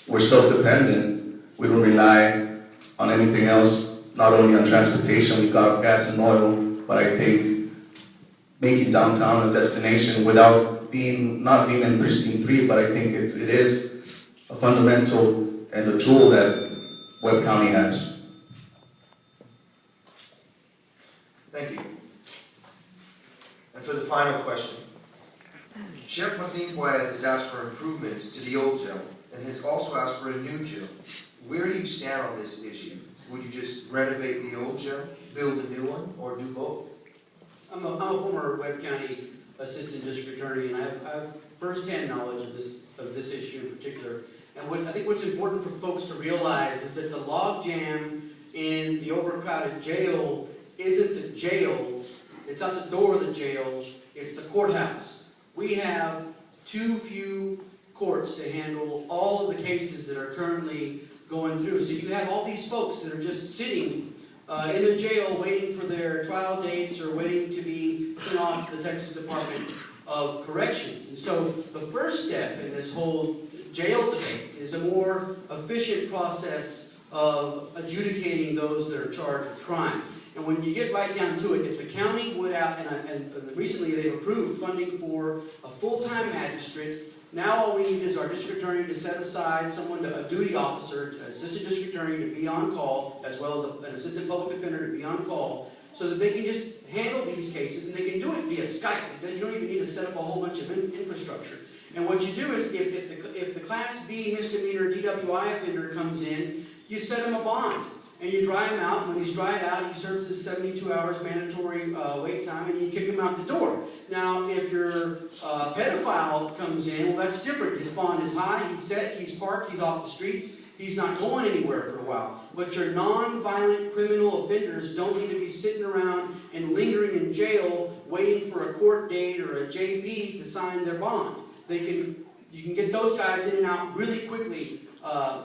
D: We're self-dependent. We don't rely on anything else, not only on transportation, we've got gas and oil, but I think making downtown a destination without not being in Precinct 3, but I think it is a fundamental and a tool that Webb County has.
A: Thank you. And for the final question, Sheriff Joaquin Webb has asked for improvements to the old jail and has also asked for a new jail. Where do you stand on this issue? Would you just renovate the old jail, build a new one, or do both?
F: I'm a former Webb County Assistant District Attorney, and I have firsthand knowledge of this issue in particular. And I think what's important for folks to realize is that the log jam in the overcrowded jail isn't the jail, it's not the door of the jail, it's the courthouse. We have too few courts to handle all of the cases that are currently going through. So you have all these folks that are just sitting in the jail waiting for their trial dates or waiting to be sent off to the Texas Department of Corrections. And so the first step in this whole jail debate is a more efficient process of adjudicating those that are charged with crime. And when you get right down to it, if the county would and recently they've approved funding for a full-time magistrate. Now all we need is our district attorney to set aside a duty officer, an assistant district attorney to be on call, as well as an assistant public defender to be on call, so that they can just handle these cases, and they can do it via Skype. You don't even need to set up a whole bunch of infrastructure. And what you do is, if the Class B misdemeanor DWI offender comes in, you set him a bond. And you dry him out. When he's dried out, he serves his 72 hours mandatory wait time, and you kick him out the door. Now, if your pedophile comes in, well, that's different. His bond is high, he's set, he's parked, he's off the streets, he's not going anywhere for a while. But your non-violent criminal offenders don't need to be sitting around and lingering in jail waiting for a court date or a JP to sign their bond. You can get those guys in and out really quickly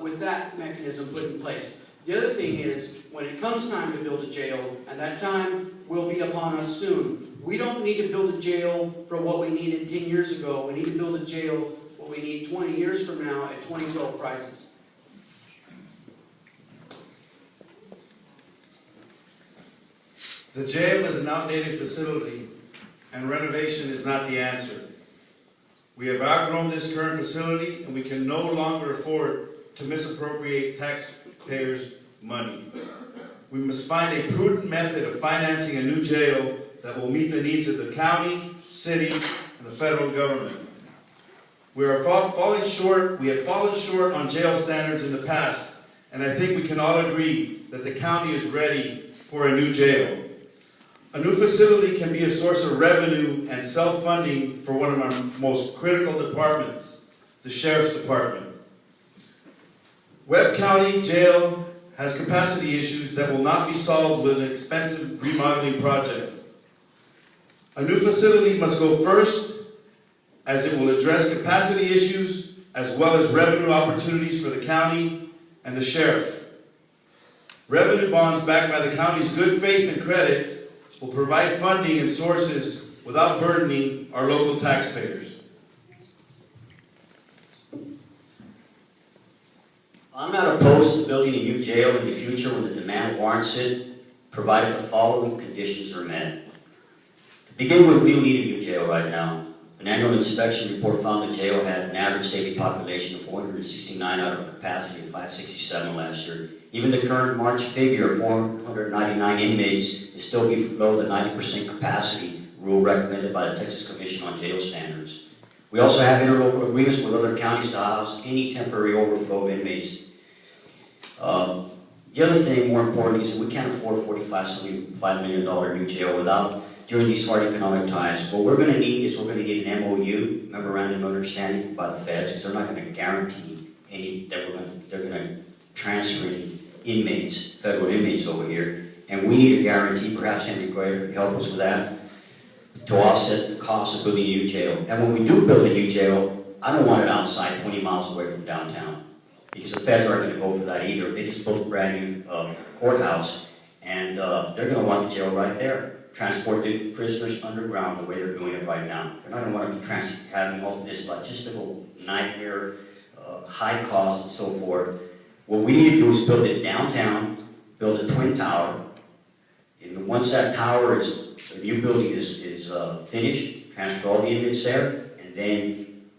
F: with that mechanism put in place. The other thing is, when it comes time to build a jail, and that time will be upon us soon, we don't need to build a jail for what we needed 10 years ago. We need to build a jail what we need 20 years from now at 2012 prices.
B: The jail is an outdated facility, and renovation is not the answer. We have outgrown this current facility, and we can no longer afford to misappropriate taxpayers' money. We must find a prudent method of financing a new jail that will meet the needs of the county, city, and the federal government. We have fallen short on jail standards in the past, and I think we can all agree that the county is ready for a new jail. A new facility can be a source of revenue and self-funding for one of our most critical departments, the Sheriff's Department. Webb County Jail has capacity issues that will not be solved with an expensive remodeling project. A new facility must go first, as it will address capacity issues as well as revenue opportunities for the county and the sheriff. Revenue bonds backed by the county's good faith and credit will provide funding and sources without burdening our local taxpayers.
C: I'm not opposed to building a new jail in the future when the demand warrants it, provided the following conditions are met. To begin with, we don't need a new jail right now. An annual inspection report found the jail had an average daily population of 469 out of a capacity of 567 last year. Even the current March figure of 499 inmates is still below the 90% capacity rule recommended by the Texas Commission on Jail Standards. We also have interlocal agreements with other counties to house any temporary overflow of inmates. The other thing, more importantly, is that we can't afford a $45 million new jail during these hard economic times. What we're going to need is an MOU, memorandum of understanding by the feds, because they're not going to guarantee they're going to transfer any inmates, federal inmates over here. And we need a guarantee, perhaps Henry Grader could help us with that, to offset the cost of building a new jail. And when we do build a new jail, I don't want it outside 20 miles away from downtown, because the feds aren't going to go for that either. They just built a brand new courthouse, and they're going to want the jail right there. Transport the prisoners underground the way they're doing it right now. They're not going to want to be having all this logistical nightmare, high costs, and so forth. What we need to do is build it downtown, build a twin tower. And once that tower the new building is finished, transfer all the inmates there, and then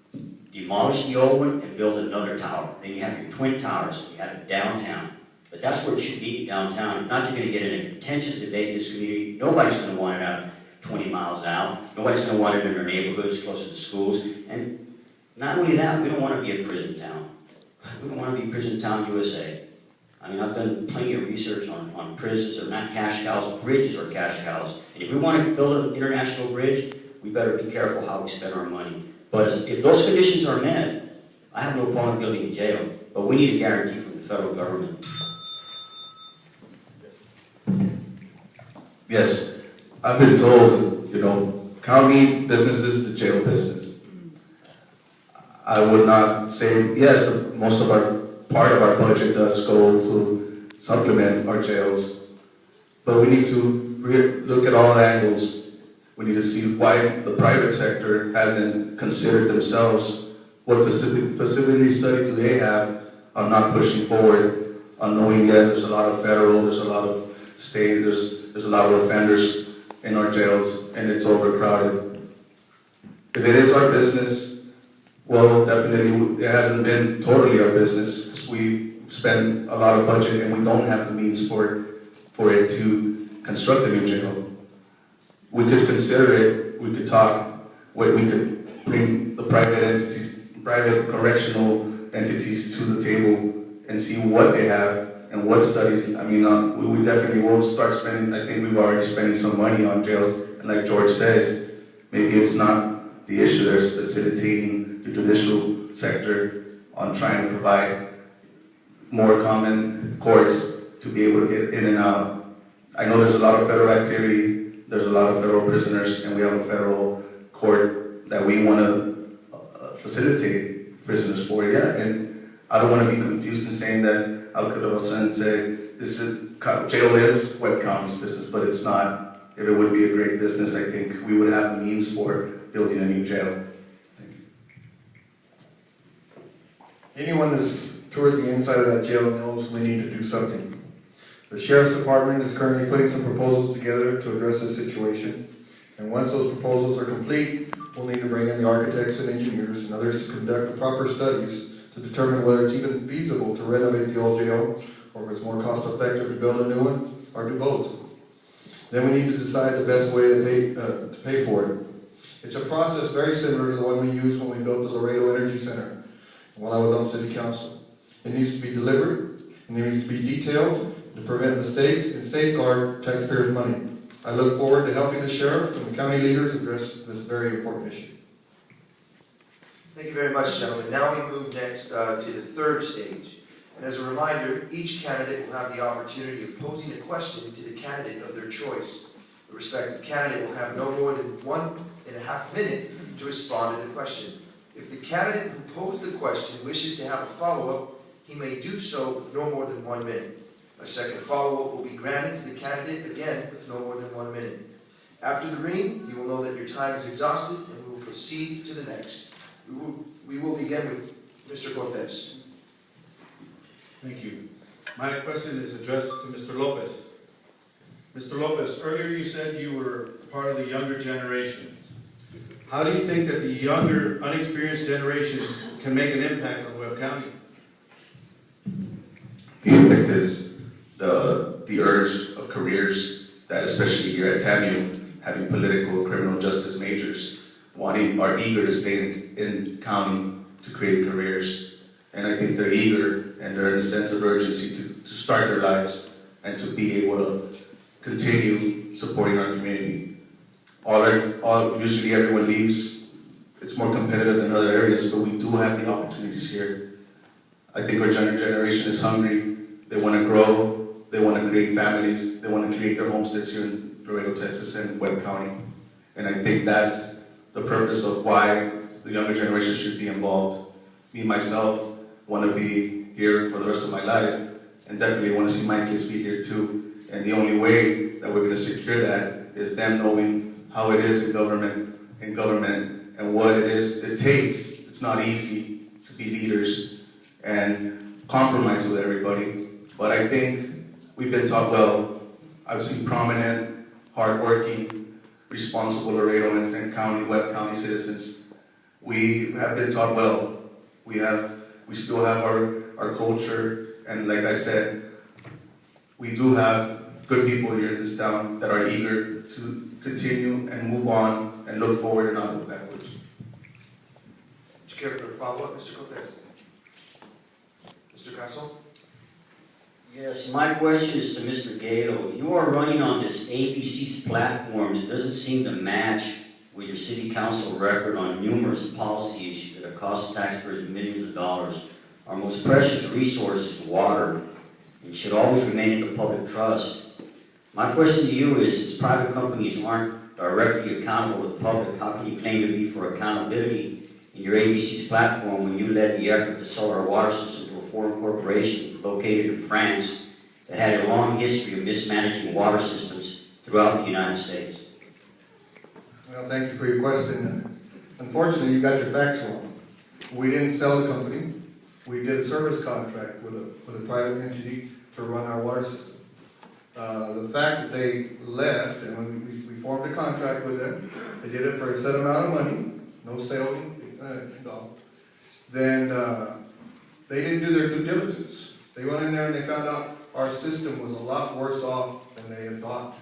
C: demolish the old one and build another tower. Then you have your twin towers, you have it downtown. But that's where it should be, downtown. If not, you're going to get in a contentious debate in this community. Nobody's going to want it out 20 miles out. Nobody's going to want it in their neighborhoods, close to the schools. And not only that, we don't want to be a prison town. We don't want to be prison town USA. I mean, I've done plenty of research on prisons. They're not cash cows. Bridges are cash cows. And if we want to build an international bridge, we better be careful how we spend our money. But if those conditions are met, I have no problem building a jail. But we need a guarantee from the federal government.
D: Yes, I've been told, county business is the jail business. I would not say, yes, most of part of our budget does go to supplement our jails, but we need to look at all angles. We need to see why the private sector hasn't considered themselves. What facility study do they have on not pushing forward, on knowing, yes, there's a lot of federal, there's a lot of state, there's a lot of offenders in our jails, and it's overcrowded. If it is our business, well, definitely it hasn't been totally our business, because we spend a lot of budget and we don't have the means for it to construct a new jail. We could consider it, we could talk, we could bring the private correctional entities to the table and see what they have and what studies. I mean, we definitely will start spending. I think we've already spending some money on jails, and like George says, maybe it's not the issue. They're facilitating the judicial sector on trying to provide more common courts to be able to get in and out. I know there's a lot of federal activity, there's a lot of federal prisoners, and we have a federal court that we want to facilitate prisoners for. Yeah, and I don't want to be confused in saying that how could all of a sudden say jail is Webb County's business, but it's not. If it would be a great business, I think we would have the means for building a new jail. Thank you.
E: Anyone that's toured the inside of that jail knows we need to do something. The Sheriff's Department is currently putting some proposals together to address this situation. And once those proposals are complete, we'll need to bring in the architects and engineers and others to conduct the proper studies to determine whether it's even feasible to renovate the old jail or if it's more cost effective to build a new one, or do both. Then we need to decide the best way to pay for it. It's a process very similar to the one we used when we built the Laredo Energy Center when I was on city council. It needs to be deliberate, it needs to be detailed to prevent mistakes and safeguard taxpayers' money. I look forward to helping the sheriff and the county leaders address this very important issue.
A: Thank you very much, gentlemen. Now we move next to the third stage. And as a reminder, each candidate will have the opportunity of posing a question to the candidate of their choice. The respective candidate will have no more than 1.5 minutes to respond to the question. If the candidate who posed the question wishes to have a follow-up, he may do so with no more than 1 minute. A second follow-up will be granted to the candidate again with no more than 1 minute. After the ring, you will know that your time is exhausted and we will proceed to the next. We will begin with Mr. Cortez.
B: Thank you. My question is addressed to Mr. Lopez. Mr. Lopez, earlier you said you were part of the younger generation. How do you think that the younger, unexperienced generation can make an impact on Webb County?
D: The impact is the urge of careers that, especially here at TAMU, having political and criminal justice majors, are eager to stay in county to create careers. And I think they're eager and they're in a sense of urgency to start their lives and to be able to continue supporting our community. Usually everyone leaves. It's more competitive than other areas, but we do have the opportunities here. I think our younger generation is hungry. They want to grow. They want to create families. They want to create their homesteads here in Laredo, Texas, and Webb County. And I think that's the purpose of why the younger generation should be involved. Me, myself, want to be here for the rest of my life, and definitely want to see my kids be here too. And the only way that we're going to secure that is them knowing how it is in government, and what it takes. It's not easy to be leaders and compromise with everybody, but I think we've been taught well. I've seen prominent, hardworking, responsible Laredo and County, Webb County citizens. We have been taught well. We still have our culture, and like I said, we do have good people here in this town that are eager to continue and move on and look forward and not look backwards.
A: Would you care for a follow-up, Mr. Cortez? Mr. Casso?
C: Yes, my question is to Mr. Galo. You are running on this ABC's platform that doesn't seem to match with your city council record on numerous policy issues that have cost taxpayers millions of dollars. Our most precious resource is water and should always remain in the public trust. My question to you is, since private companies aren't directly accountable to the public, how can you claim to be for accountability in your ABC's platform when you led the effort to sell our water system to a foreign corporation located in France that had a long history of mismanaging water systems throughout the United States?
E: Well, thank you for your question. Unfortunately, you got your facts wrong. We didn't sell the company. We did a service contract with a private entity to run our water system. The fact that they left, and when we formed a contract with them, they did it for a set amount of money, no sale, then they didn't do their due diligence. They went in there and they found out our system was a lot worse off than they had thought.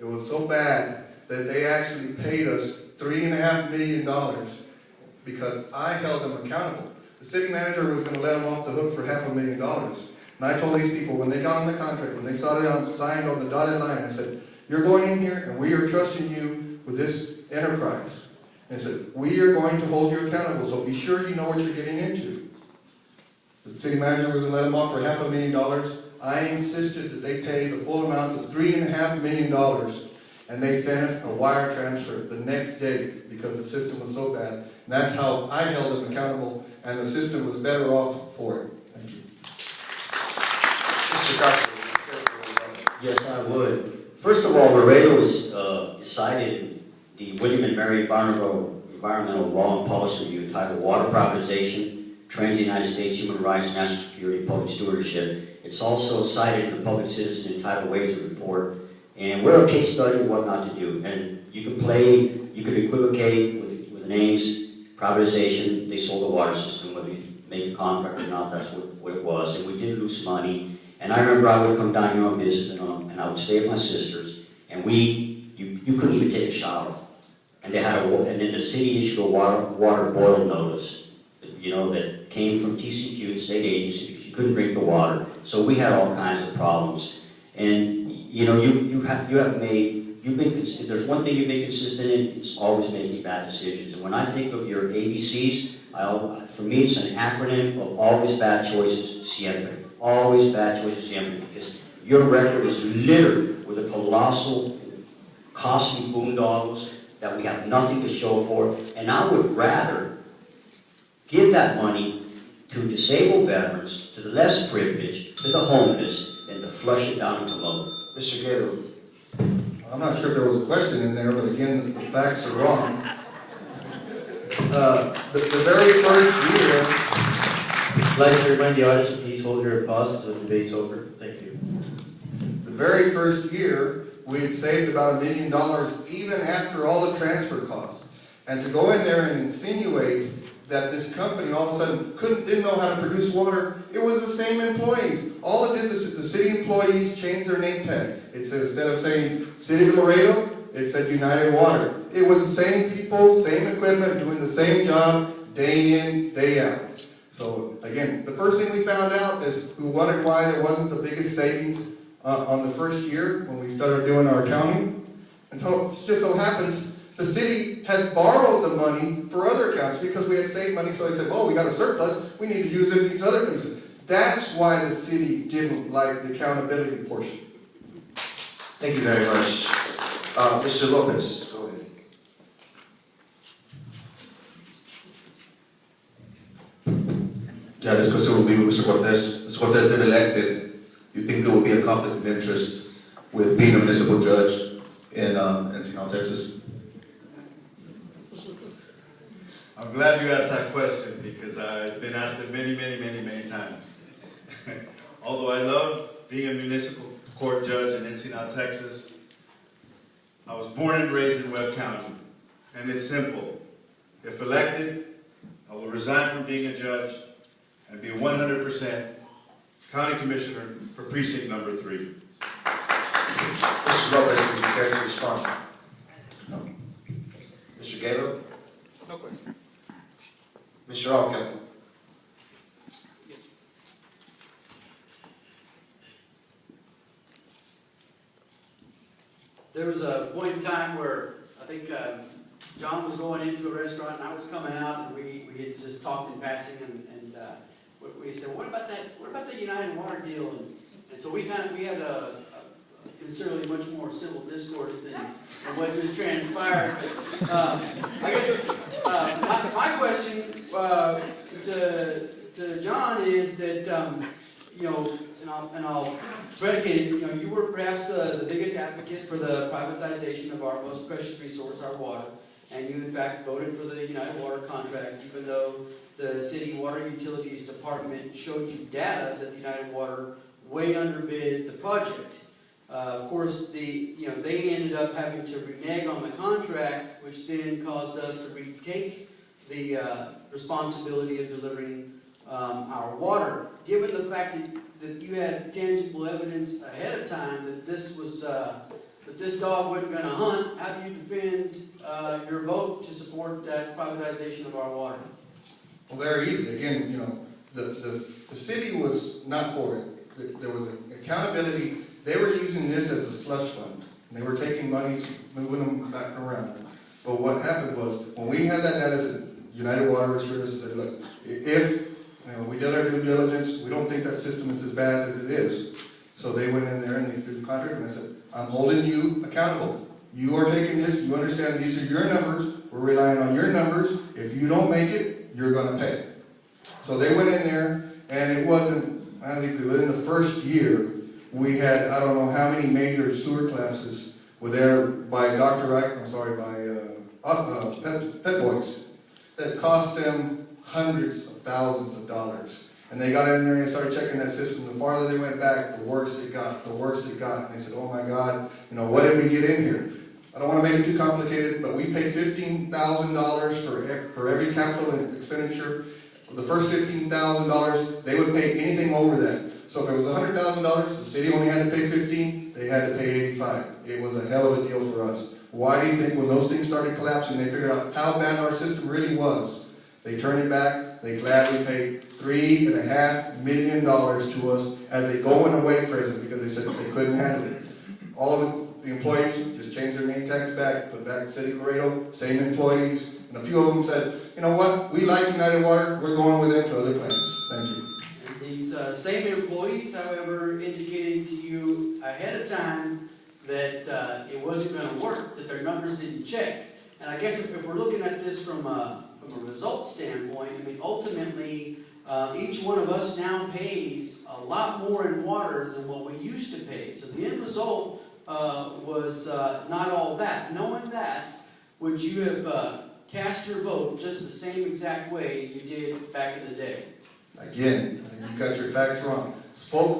E: It was so bad that they actually paid us $3.5 million because I held them accountable. The city manager was going to let them off the hook for $500,000. And I told these people, when they got on the contract, when they saw it signed on the dotted line, I said, you're going in here and we are trusting you with this enterprise. And I said, we are going to hold you accountable, so be sure you know what you're getting into. The city manager was going to let them off for $500,000. I insisted that they pay the full amount of $3.5 million, and they sent us a wire transfer the next day because the system was so bad. And that's how I held them accountable, and the system was better off for it. Thank you.
A: Mr. Casso,
C: Yes, I would. First of all, Laredo is cited in the William and Mary Environmental Law and Policy Review titled Water Privatization, Trends in the United States, Human Rights, National Security, and Public Stewardship. It's also cited in the Public Citizen entitled Waves of Report. And we're a case study of what not to do. And you can equivocate with the names, privatization, they sold the water system, whether you make a contract or not, that's what it was. And we did lose money. And I remember I would come down here on business and I would stay at my sister's, and you couldn't even take a shower. And and then the city issued a water boil notice, that came from TCQ, the state agency, because you couldn't drink the water. So we had all kinds of problems. And if there's one thing you've been consistent in, it's always making bad decisions. And when I think of your ABCs, for me it's an acronym of always bad choices, siempre. Always bad choices, siempre. Because your record is littered with a colossal, costly boondoggles that we have nothing to show for. And I would rather give that money to disabled veterans, to the less privileged, to the homeless, than to flush it down in Colombia.
A: Mr. Galo.
E: I'm not sure if there was a question in there, but again, the facts are wrong. The very first year,
G: I'd like to remind the audience to please hold your applause until the debate's over. Thank you.
E: the very first year, we had saved about $1 million even after all the transfer costs. And to go in there and insinuate that this company all of a sudden didn't know how to produce water, it was the same employees. All it did is the city employees changed their name tag. It said, instead of saying City of Laredo, it said United Water. It was the same people, same equipment, doing the same job day in, day out. So again, the first thing we found out is we wondered why there wasn't the biggest savings on the first year when we started doing our accounting. And so it just so happens the city had borrowed the money for other accounts because we had saved money. So they said, oh, we got a surplus, we need to use it in these other places. That's why the city didn't like the accountability portion.
A: Thank you very much. Mr. Lopez, go ahead.
D: Yeah, this question will be with Mr. Cortez. Mr. Cortez, if elected, you think there will be a conflict of interest with being a municipal judge in Ensenada, Texas?
B: I'm glad you asked that question because I've been asked it many, many, many, many times. Although I love being a municipal court judge in Ensenada, Texas, I was born and raised in Webb County. And it's simple. If elected, I will resign from being a judge and be 100% county commissioner for precinct number 3.
A: Mr. Lopez, would you care to respond?
D: No.
A: Mr. Galo?
E: No question.
A: Mr. Altgelt?
F: Yes. There was a point in time where I think John was going into a restaurant and I was coming out, and we had just talked in passing, and we said, what about that United Water deal? And so we had a considerably much more civil discourse than what just transpired. I guess my question to John is that and I'll predicate it. You were perhaps the biggest advocate for the privatization of our most precious resource, our water, and you in fact voted for the United Water contract, even though the city water utilities department showed you data that the United Water way underbid the project. Of course, they ended up having to renege on the contract, which then caused us to retake the responsibility of delivering our water. Given the fact that you had tangible evidence ahead of time that this was that this dog wasn't going to hunt, how do you defend your vote to support that privatization of our water?
E: Well, very easy. Again, the city was not for it. There was accountability. They were using this as a slush fund. And they were taking monies, moving them back around. But what happened was, when we had that data, United Water assured us that, look, if we did our due diligence, we don't think that system is as bad as it is. So they went in there and they did the contract, and they said, I'm holding you accountable. You are taking this, you understand these are your numbers, we're relying on your numbers. If you don't make it, you're going to pay. So they went in there, and it wasn't, I think within the first year, we had, I don't know how many major sewer collapses were there by Pet Boys that cost them hundreds of thousands of dollars. And they got in there and they started checking that system. The farther they went back, the worse it got, the worse it got. And they said, oh my God, what did we get in here? I don't want to make it too complicated, but we paid $15,000 for every capital expenditure. For the first $15,000, they would pay anything over that. So if it was $100,000, the city only had to pay 15, they had to pay 85. It was a hell of a deal for us. Why do you think when those things started collapsing, they figured out how bad our system really was? They turned it back, they gladly paid $3.5 million to us as a going-away present because they said they couldn't handle it. All of the employees just changed their name tags back, put back the city of Laredo, same employees, and a few of them said, you know what, we like United Water, we're going with them to other plants. Thank you.
F: And these same employees, however, indicated to you ahead of time that it wasn't going to work, that their numbers didn't check. And I guess if we're looking at this from a results standpoint, I mean, ultimately, each one of us now pays a lot more in water than what we used to pay. So the end result was not all that. Knowing that, would you have cast your vote just the same exact way you did back in the day?
E: Again, I think you got your facts wrong.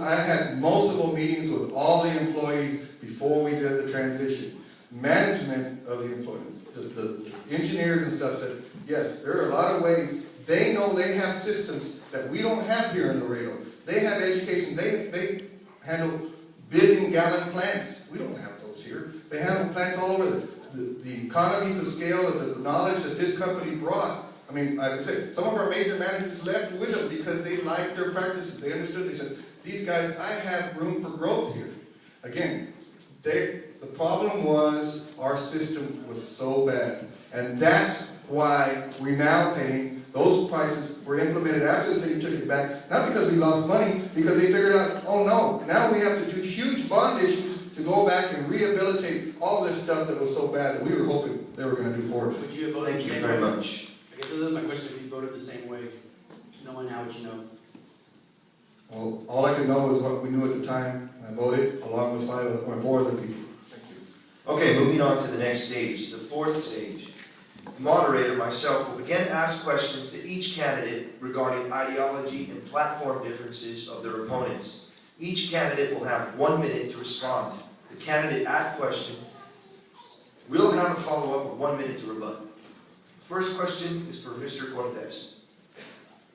E: I had multiple meetings with all the employees before we did the transition. Management of the employees, the engineers and stuff said, yes, there are a lot of ways. They know they have systems that we don't have here in Laredo. They have education. They handle billion-gallon plants. We don't have those here. They have plants all over. The economies of scale, the knowledge that this company brought. I mean, like I said, some of our major managers left with them because they liked their practices. They understood. They said, these guys, I have room for growth here. Again, the problem was our system was so bad. And that's why we're now paying, those prices were implemented after the city took it back, not because we lost money, because they figured out, oh no, now we have to do huge bond issues to go back and rehabilitate all this stuff that was so bad that we were hoping they were going to do for us.
F: Would you have voted the
A: Thank you
F: same
A: very
F: way?
A: much.
F: I guess that's my question, if you voted the same way, knowing now what you know.
E: Well, all I could know was what we knew at the time, and I voted along with four other people. Thank you.
A: Okay, moving on to the next stage, the fourth stage. The moderator, myself, will again ask questions to each candidate regarding ideology and platform differences of their opponents. Each candidate will have 1 minute to respond. The candidate at question will have a follow-up of 1 minute to rebut. First question is for Mr. Cortez.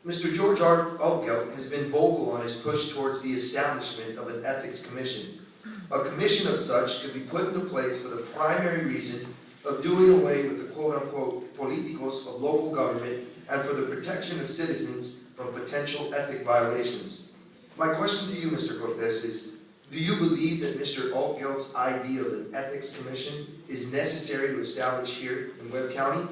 A: Mr. George R. Altgelt has been vocal on his push towards the establishment of an ethics commission. A commission of such could be put into place for the primary reason of doing away with the quote-unquote politicos of local government and for the protection of citizens from potential ethic violations. My question to you, Mr. Cortez, is, do you believe that Mr. Altgelt's idea of an ethics commission is necessary to establish here in Webb County?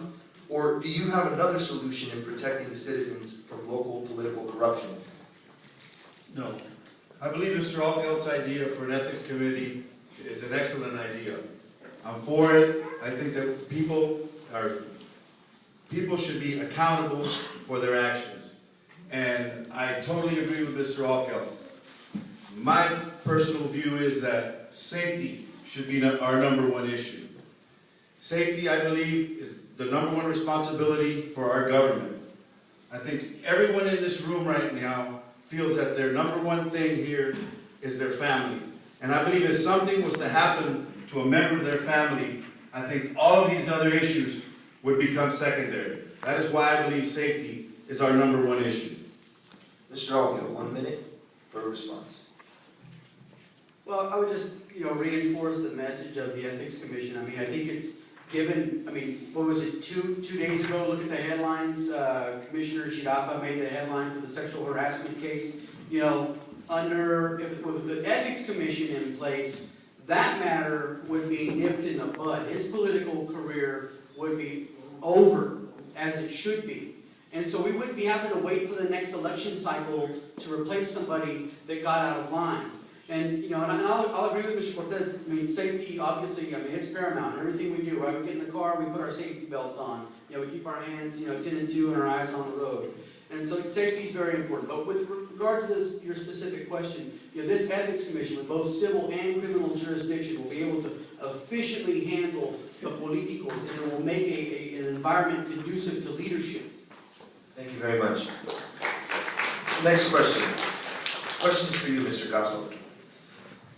A: Or do you have another solution in protecting the citizens from local political corruption?
B: No. I believe Mr. Altgelt's idea for an ethics committee is an excellent idea. I'm for it. I think that people should be accountable for their actions. And I totally agree with Mr. Altgelt. My personal view is that safety should be our #1 issue. Safety, I believe, is the #1 responsibility for our government. I think everyone in this room right now feels that their #1 thing here is their family. And I believe if something was to happen to a member of their family, I think all of these other issues would become secondary. That is why I believe safety is our #1 issue.
A: Mr. Altgelt, 1 minute for a response.
F: Well, I would just, reinforce the message of the Ethics Commission. I mean, I think it's given, what was it, two days ago, look at the headlines, Commissioner Shirafa made the headline for the sexual harassment case. With the Ethics Commission in place, that matter would be nipped in the bud. His political career would be over, as it should be. And so we wouldn't be having to wait for the next election cycle to replace somebody that got out of line. And, and I'll agree with Mr. Cortez. Safety, obviously, it's paramount. Everything we do, right? We get in the car, we put our safety belt on. We keep our hands, 10 and 2 and our eyes on the road. And so safety is very important. But with regard to your specific question, this ethics commission with both civil and criminal jurisdiction will be able to efficiently handle the politicos, and it will make an environment conducive to leadership.
A: Thank you very much. Next question. Question is for you, Mr. Casso.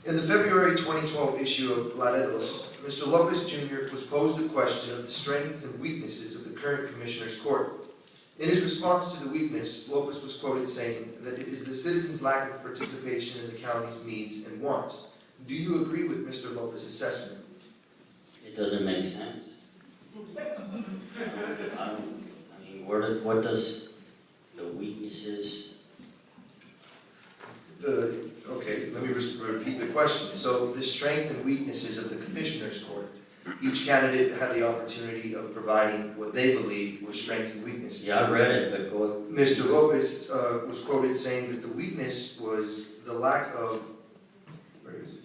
A: In the February 2012 issue of Laredo's, Mr. Lopez Jr. was posed a question of the strengths and weaknesses of the current Commissioner's Court. In his response to the weakness, Lopez was quoted saying that it is the citizens' lack of participation in the county's needs and wants. Do you agree with Mr. Lopez's assessment?
C: It doesn't make sense. What does the weaknesses?
A: Okay, let me repeat the question. So the strength and weaknesses of the Commissioners Court. Each candidate had the opportunity of providing what they believed were strengths and weaknesses.
C: Yeah, I read it, but go ahead.
A: Mr. Lopez was quoted saying that the weakness was the lack of, where is it?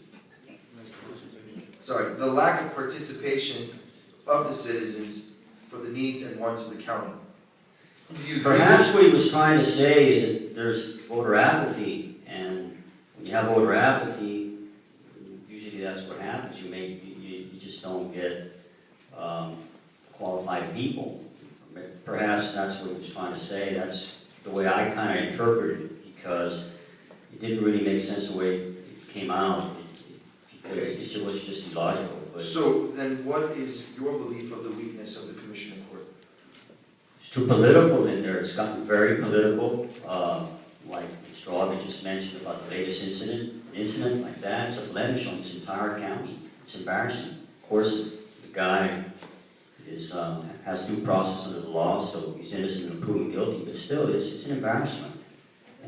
A: Sorry, the lack of participation of the citizens for the needs and wants of the county. Do you agree?
C: Perhaps what he was trying to say is that there's voter apathy, and when you have voter apathy, usually that's what happens. You just don't get qualified people. Perhaps that's what he was trying to say. That's the way I kind of interpreted it, because it didn't really make sense the way it came out. Because it was just illogical. But
A: so then what is your belief of the weakness of the Commissioner Court?
C: it's too political in there. It's gotten very political. Like Mr. Aubrey just mentioned about the latest incident like that. It's a blemish on this entire county. It's embarrassing. Of course, the guy has due process under the law, so he's innocent and proven guilty, but still, it's an embarrassment.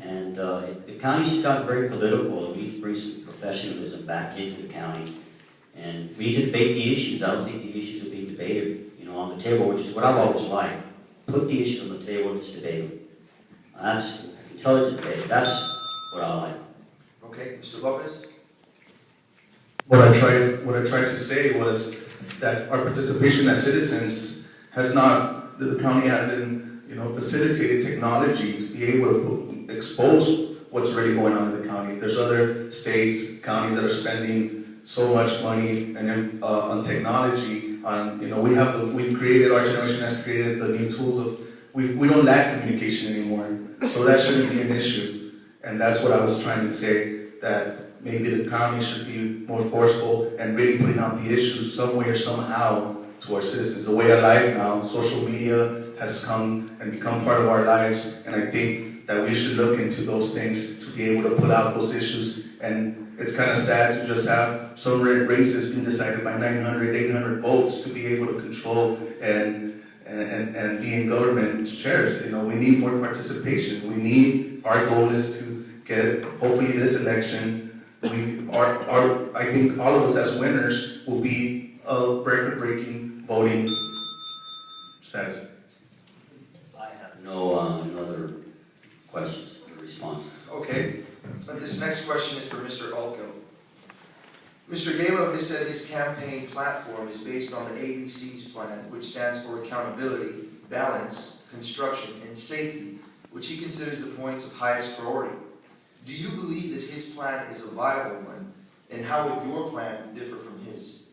C: And the county's gotten very political, and we need to bring some professionalism back into the county. And we need to debate the issues. I don't think the issues are being debated, on the table, which is what I've always liked. Put the issues on the table, let's debate them. That's intelligent debate. That's what I like.
A: Okay, Mr. Lopez?
D: What I tried to say was that our participation as citizens has not, the county hasn't, facilitated technology to be able to expose what's really going on in the county. There's other states, counties that are spending so much money and on technology. We've created, our generation has created the new tools of, we don't lack communication anymore. So that shouldn't be an issue. And that's what I was trying to say, that maybe the county should be more forceful and really putting out the issues some way or somehow to our citizens. The way of life now, social media has come and become part of our lives, and I think that we should look into those things to be able to put out those issues. And it's kind of sad to just have some races being decided by 900, 800 votes to be able to control and be in government chairs. We need more participation. Our goal is to get, hopefully this election, I think all of us as winners will be a record-breaking voting status.
C: I have no other questions or response.
A: Okay. This next question is for Mr. Altgelt. Mr. Galo has said his campaign platform is based on the ABC's plan, which stands for accountability, balance, construction, and safety, which he considers the points of highest priority. Do you believe that his plan is a viable one, and how would your plan differ from his?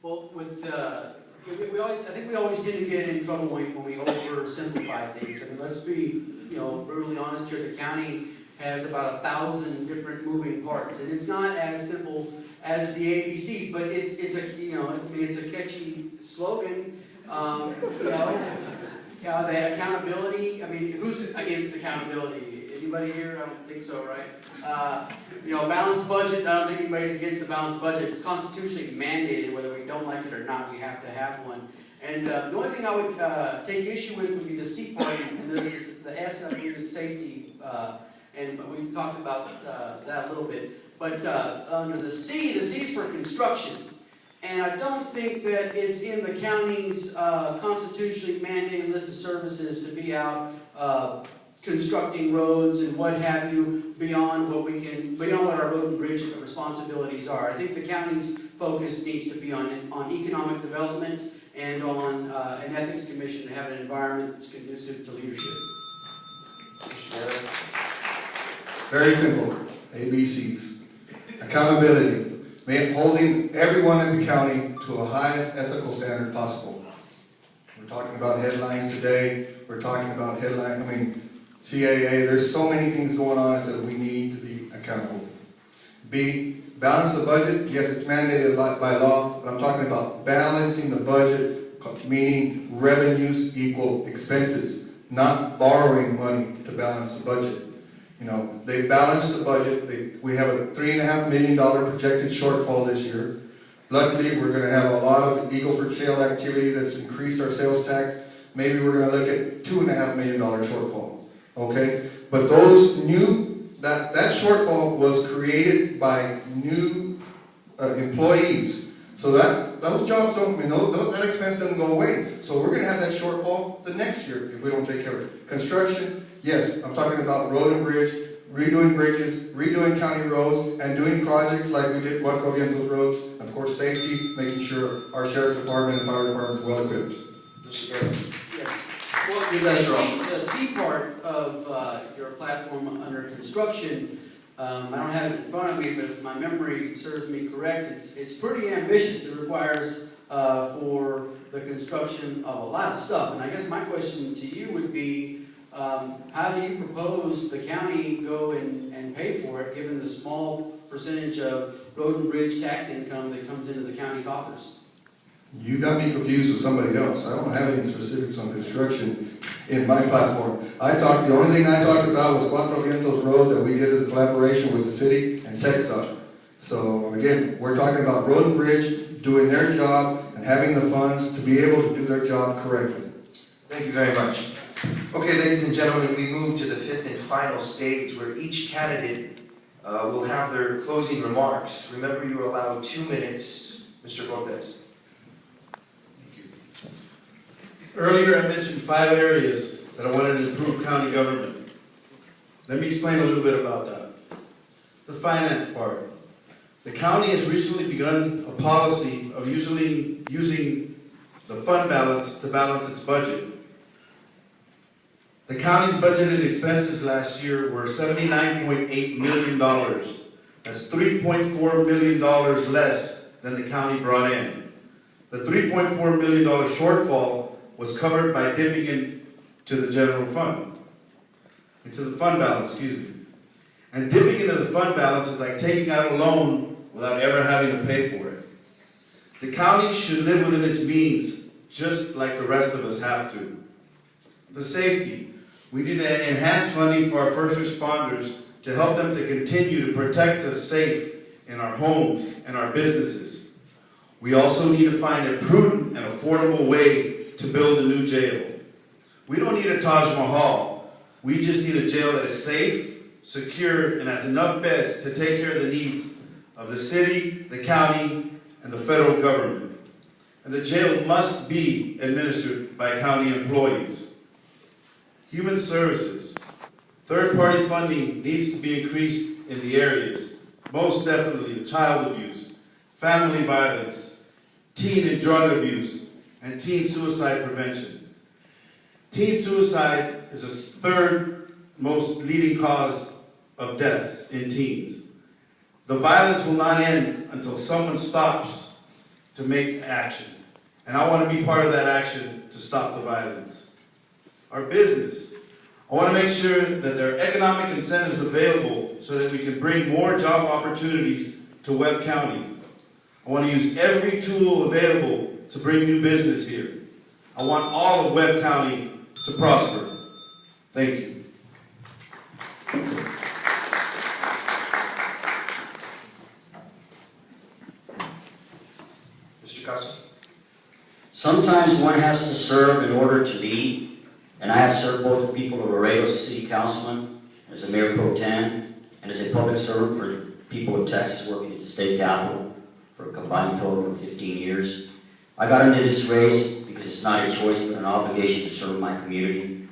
F: Well, I think we always tend to get in trouble when we oversimplify things. I mean, let's be, brutally honest here. The county has about 1,000 different moving parts, and it's not as simple as the ABCs. But it's a catchy slogan. The accountability. I mean, who's against accountability? Anybody here? I don't think so, right? Balanced budget. I don't think anybody's against the balanced budget. It's constitutionally mandated, whether we don't like it or not. We have to have one. And the only thing I would take issue with would be the C part, and the S, I believe, is safety. And we talked about that a little bit. But under the C is for construction. And I don't think that it's in the county's constitutionally mandated list of services to be out constructing roads and what have you beyond what our road and bridge responsibilities are. I think the county's focus needs to be on economic development and on an ethics commission to have an environment that's conducive to leadership.
E: Very simple. ABCs. Accountability. Holding everyone in the county to a highest ethical standard possible. We're talking about headlines today. We're talking about CAA. There's so many things going on that we need to be accountable. B, balance the budget. Yes, it's mandated by law, but I'm talking about balancing the budget, meaning revenues equal expenses. not borrowing money to balance the budget. You know, they balanced the budget. We have a $3.5 million projected shortfall this year. Luckily, we're going to have a lot of Eagle for Shale activity that's increased our sales tax. Maybe we're going to look at $2.5 million shortfall. Okay, but that shortfall was created by new employees. So those jobs that expense doesn't go away. So we're going to have that shortfall the next year if we don't take care of it. Construction, yes, I'm talking about road and bridge, redoing bridges, redoing county roads, and doing projects like we did Cuatro Vientos roads. And of course, safety, making sure our sheriff's department and fire department is well equipped.
A: Mr. Galo.
F: Yes. Well, the C part of your platform under construction, I don't have it in front of me, but if my memory serves me correct, it's pretty ambitious. It requires for the construction of a lot of stuff. And I guess my question to you would be, how do you propose the county go and pay for it, given the small percentage of road and bridge tax income that comes into the county coffers?
E: You got me confused with somebody else. I don't have any specifics on construction in my platform. The only thing I talked about was Cuatro Vientos Road that we did as a collaboration with the city and TxDOT. So again, we're talking about road and bridge doing their job and having the funds to be able to do their job correctly.
A: Thank you very much. Okay, ladies and gentlemen, we move to the fifth and final stage where each candidate will have their closing remarks. Remember, you are allowed 2 minutes. Mr. Cortez.
B: Earlier I mentioned 5 areas that I wanted to improve county government. Let me explain a little bit about that. The finance part. The county has recently begun a policy of using the fund balance to balance its budget. The county's budgeted expenses last year were $79.8 million. That's $3.4 million less than the county brought in. The $3.4 million shortfall was covered by dipping into the general fund, into the fund balance, excuse me. And dipping into the fund balance is like taking out a loan without ever having to pay for it. The county should live within its means, just like the rest of us have to. The safety. We need to enhance funding for our first responders to help them to continue to protect us safe in our homes and our businesses. We also need to find a prudent and affordable way to build a new jail. We don't need a Taj Mahal. We just need a jail that is safe, secure, and has enough beds to take care of the needs of the city, the county, and the federal government. And the jail must be administered by county employees. Human services. Third-party funding needs to be increased in the areas, most definitely child abuse, family violence, teen and drug abuse, and teen suicide prevention. Teen suicide is the third most leading cause of deaths in teens. The violence will not end until someone stops to make action. And I want to be part of that action to stop the violence. Our business. I want to make sure that there are economic incentives available so that we can bring more job opportunities to Webb County. I want to use every tool available to bring new business here. I want all of Webb County to prosper. Thank you.
A: Mr. Casso.
C: Sometimes one has to serve in order to lead, and I have served both the people of Laredo as a city councilman, as a mayor pro tem, and as a public servant for the people of Texas working at the state capitol for a combined total of 15 years. I got into this race because it's not a choice but an obligation to serve my community.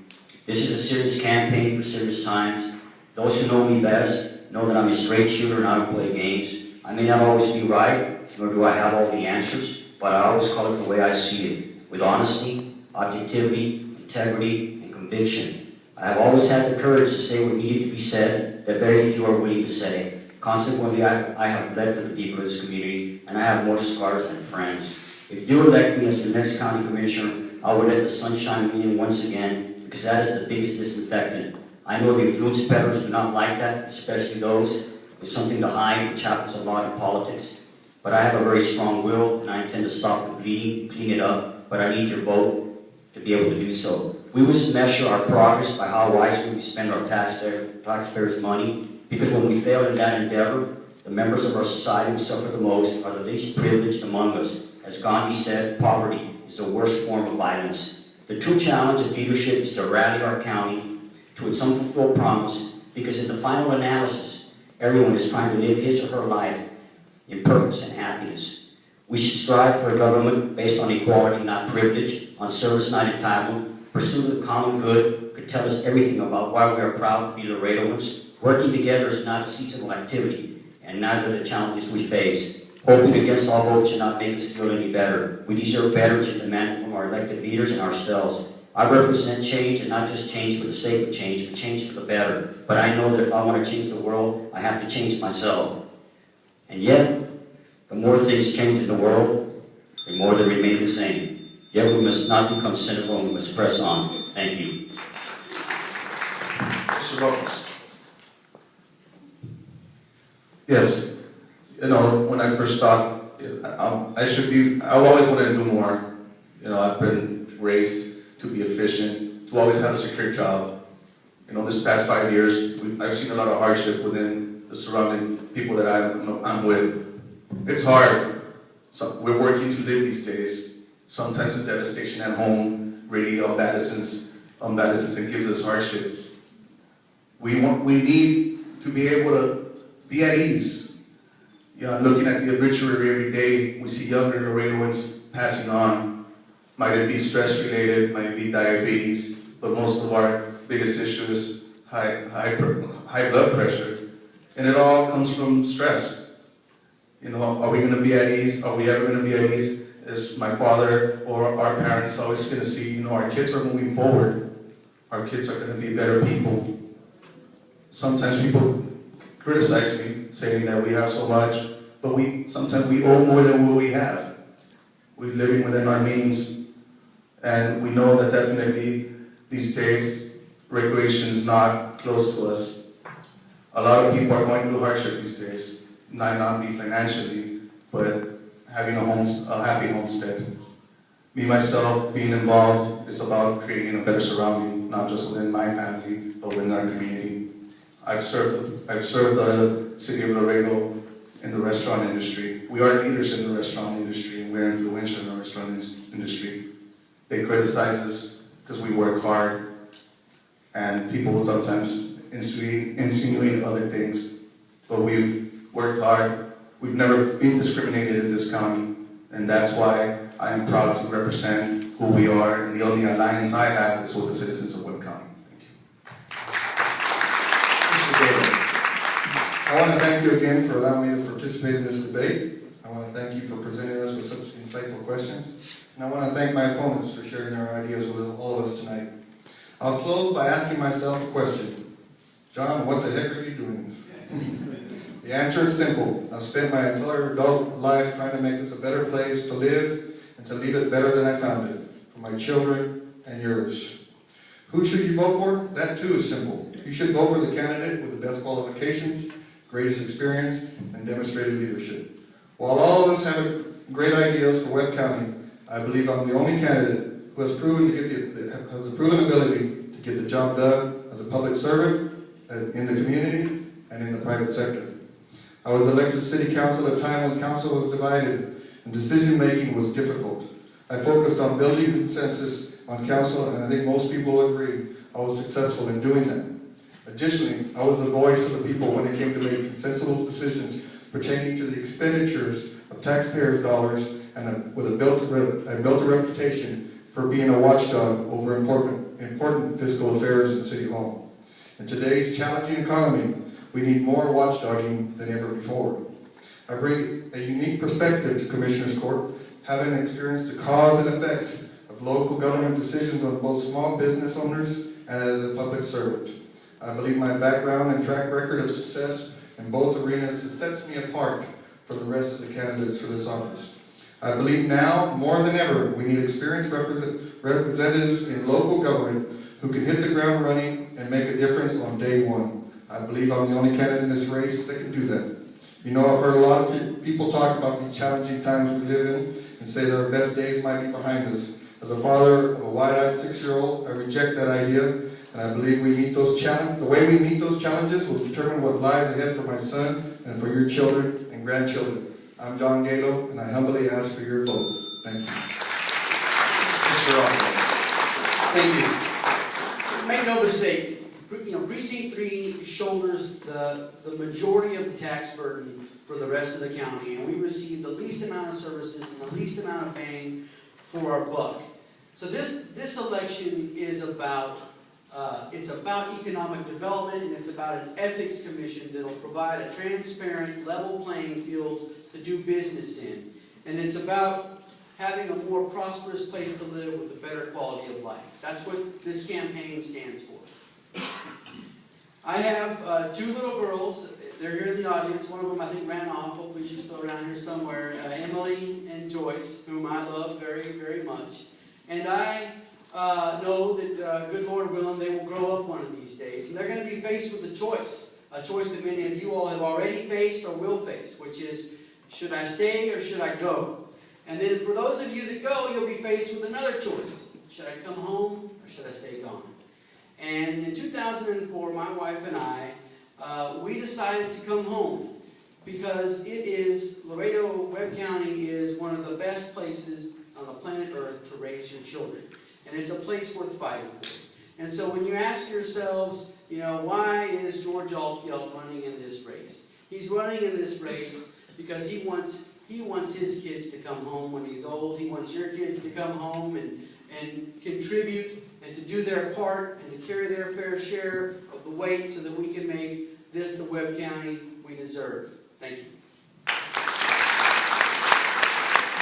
C: This is a serious campaign for serious times. Those who know me best know that I'm a straight shooter and I don't play games. I may not always be right, nor do I have all the answers, but I always call it the way I see it, with honesty, objectivity, integrity, and conviction. I have always had the courage to say what needed to be said that very few are willing to say. Consequently, I have bled for the people of this community, and I have more scars than friends. If you elect me as your next county commissioner, I will let the sun shine on me once again, because that is the biggest disinfectant. I know the influence peddlers do not like that, especially those with something to hide, which happens a lot in politics. But I have a very strong will, and I intend to stop the bleeding, clean it up, but I need your vote to be able to do so. We must measure our progress by how wisely we spend our taxpayers' money, because when we fail in that endeavor, the members of our society who suffer the most are the least privileged among us. As Gandhi said, poverty is the worst form of violence. The true challenge of leadership is to rally our county to its unfulfilled promise, because in the final analysis, everyone is trying to live his or her life in purpose and happiness. We should strive for a government based on equality, not privilege, on service, not entitlement. Pursuit of the common good could tell us everything about why we are proud to be Laredoans. Working together is not a seasonal activity, and neither the challenges we face. Hoping against all hope should not make us feel any better. We deserve better and demand from our elected leaders and ourselves. I represent change, and not just change for the sake of change, but change for the better. But I know that if I want to change the world, I have to change myself. And yet, the more things change in the world, the more they remain the same. Yet we must not become cynical, and we must press on. Thank you.
A: Mr. Lopez.
D: Yes, you know, when I first thought I've always wanted to do more. You know, I've been raised to be efficient, to always have a secure job. You know, this past 5 years, I've seen a lot of hardship within the surrounding people that I'm with. It's hard. So we're working to live these days. Sometimes the devastation at home really unbalances and gives us hardship. We need to be able to be at ease. You know, looking at the obituary every day, we see younger Laredoans passing on. Might it be stress related, might it be diabetes, but most of our biggest issue is high blood pressure. And it all comes from stress. You know, are we going to be at ease? Are we ever going to be at ease? Is my father or our parents always going to see, you know, our kids are moving forward. Our kids are going to be better people. Sometimes people criticize me, saying that we have so much, but sometimes we owe more than what we have. We're living within our means, and we know that definitely these days, recreation is not close to us. A lot of people are going through hardship these days, might not be financially, but having a happy homestead. Me, myself, being involved, it's about creating a better surrounding, not just within my family, but within our community. I've served the city of Laredo in the restaurant industry. We are leaders in the restaurant industry, and we're influential in the restaurant industry. They criticize us because we work hard, and people will sometimes insinuate other things, but we've worked hard. We've never been discriminated in this county, and that's why I am proud to represent who we are, and the only alliance I have is with the citizens of Webb County. Thank you.
A: Mr. Galo.
E: I want to thank you again for allowing me to participate in this debate. I want to thank you for presenting us with such insightful questions. And I want to thank my opponents for sharing their ideas with all of us tonight. I'll close by asking myself a question. John, what the heck are you doing? The answer is simple. I've spent my entire adult life trying to make this a better place to live and to leave it better than I found it, for my children and yours. Who should you vote for? That too is simple. You should vote for the candidate with the best qualifications, greatest experience, and demonstrated leadership. While all of us have great ideas for Webb County, I believe I'm the only candidate who has a proven ability to get the job done as a public servant in the community and in the private sector. I was elected to city council at a time when council was divided and decision-making was difficult. I focused on building consensus on council, and I think most will agree I was successful in doing that. Additionally, I was the voice of the people when it came to making sensible decisions pertaining to the expenditures of taxpayers' dollars, and I built a reputation for being a watchdog over important fiscal affairs in City Hall. In today's challenging economy, we need more watchdogging than ever before. I bring a unique perspective to Commissioners Court, having experienced the cause and effect of local government decisions on both small business owners and as a public servant. I believe my background and track record of success in both arenas sets me apart from the rest of the candidates for this office. I believe now, more than ever, we need experienced representatives in local government who can hit the ground running and make a difference on day one. I believe I'm the only candidate in this race that can do that. You know, I've heard a lot of people talk about the challenging times we live in and say that our best days might be behind us. As a father of a wide-eyed 6-year-old, I reject that idea, and I believe we meet those challenges. The way we meet those challenges will determine what lies ahead for my son and for your children and grandchildren. I'm John Galo, and I humbly ask for your vote. Thank you.
A: Mr. Altgelt.
F: Thank you. Make no mistake, Precinct 3 shoulders the majority of the tax burden for the rest of the county, and we receive the least amount of services and the least amount of bang for our buck. So this election is about it's about economic development, and it's about an ethics commission that will provide a transparent, level playing field to do business in, and it's about having a more prosperous place to live with a better quality of life. That's what this campaign stands for. I have 2 little girls. They're here in the audience. One of them, I think, ran off. Hopefully she's still around here somewhere. Emily and Joyce, whom I love very, very much. And I know that, good Lord willing, they will grow up one of these days. And they're going to be faced with a choice that many of you all have already faced or will face, which is, should I stay or should I go? And then for those of you that go, you'll be faced with another choice. Should I come home or should I stay gone? And in 2004, my wife and I, we decided to come home because Laredo, Webb County is one of the best places on the planet Earth to raise your children. And it's a place worth fighting for. And so when you ask yourselves, why is George Altgelt running in this race? He's running in this race because he wants his kids to come home when he's old. He wants your kids to come home and contribute and to do their part and to carry their fair share of the weight so that we can make this the Webb County we deserve. Thank you.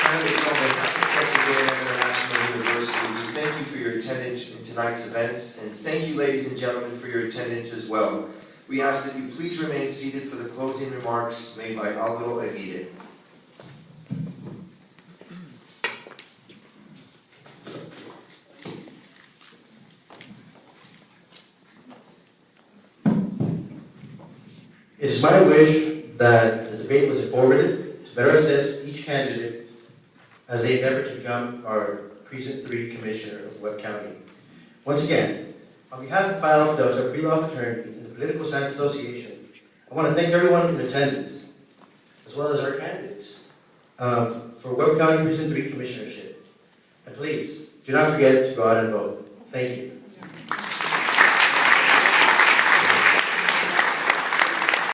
A: Candidates on behalf of Texas A&M International University, we thank you for your attendance in tonight's events, and thank you, ladies and gentlemen, for your attendance as well. We ask that you please remain seated for the closing remarks made by Álvaro Aguirre.
G: It is my wish that the debate was informative to better assess each candidate as they endeavor to become our Precinct 3 Commissioner of Webb County. Once again, on behalf of Phi Alpha Delta, pre-law fraternity, and the Political Science Association, I want to thank everyone in attendance, as well as our candidates, for Webb County Precinct 3 Commissionership. And please, do not forget to go out and vote. Thank you.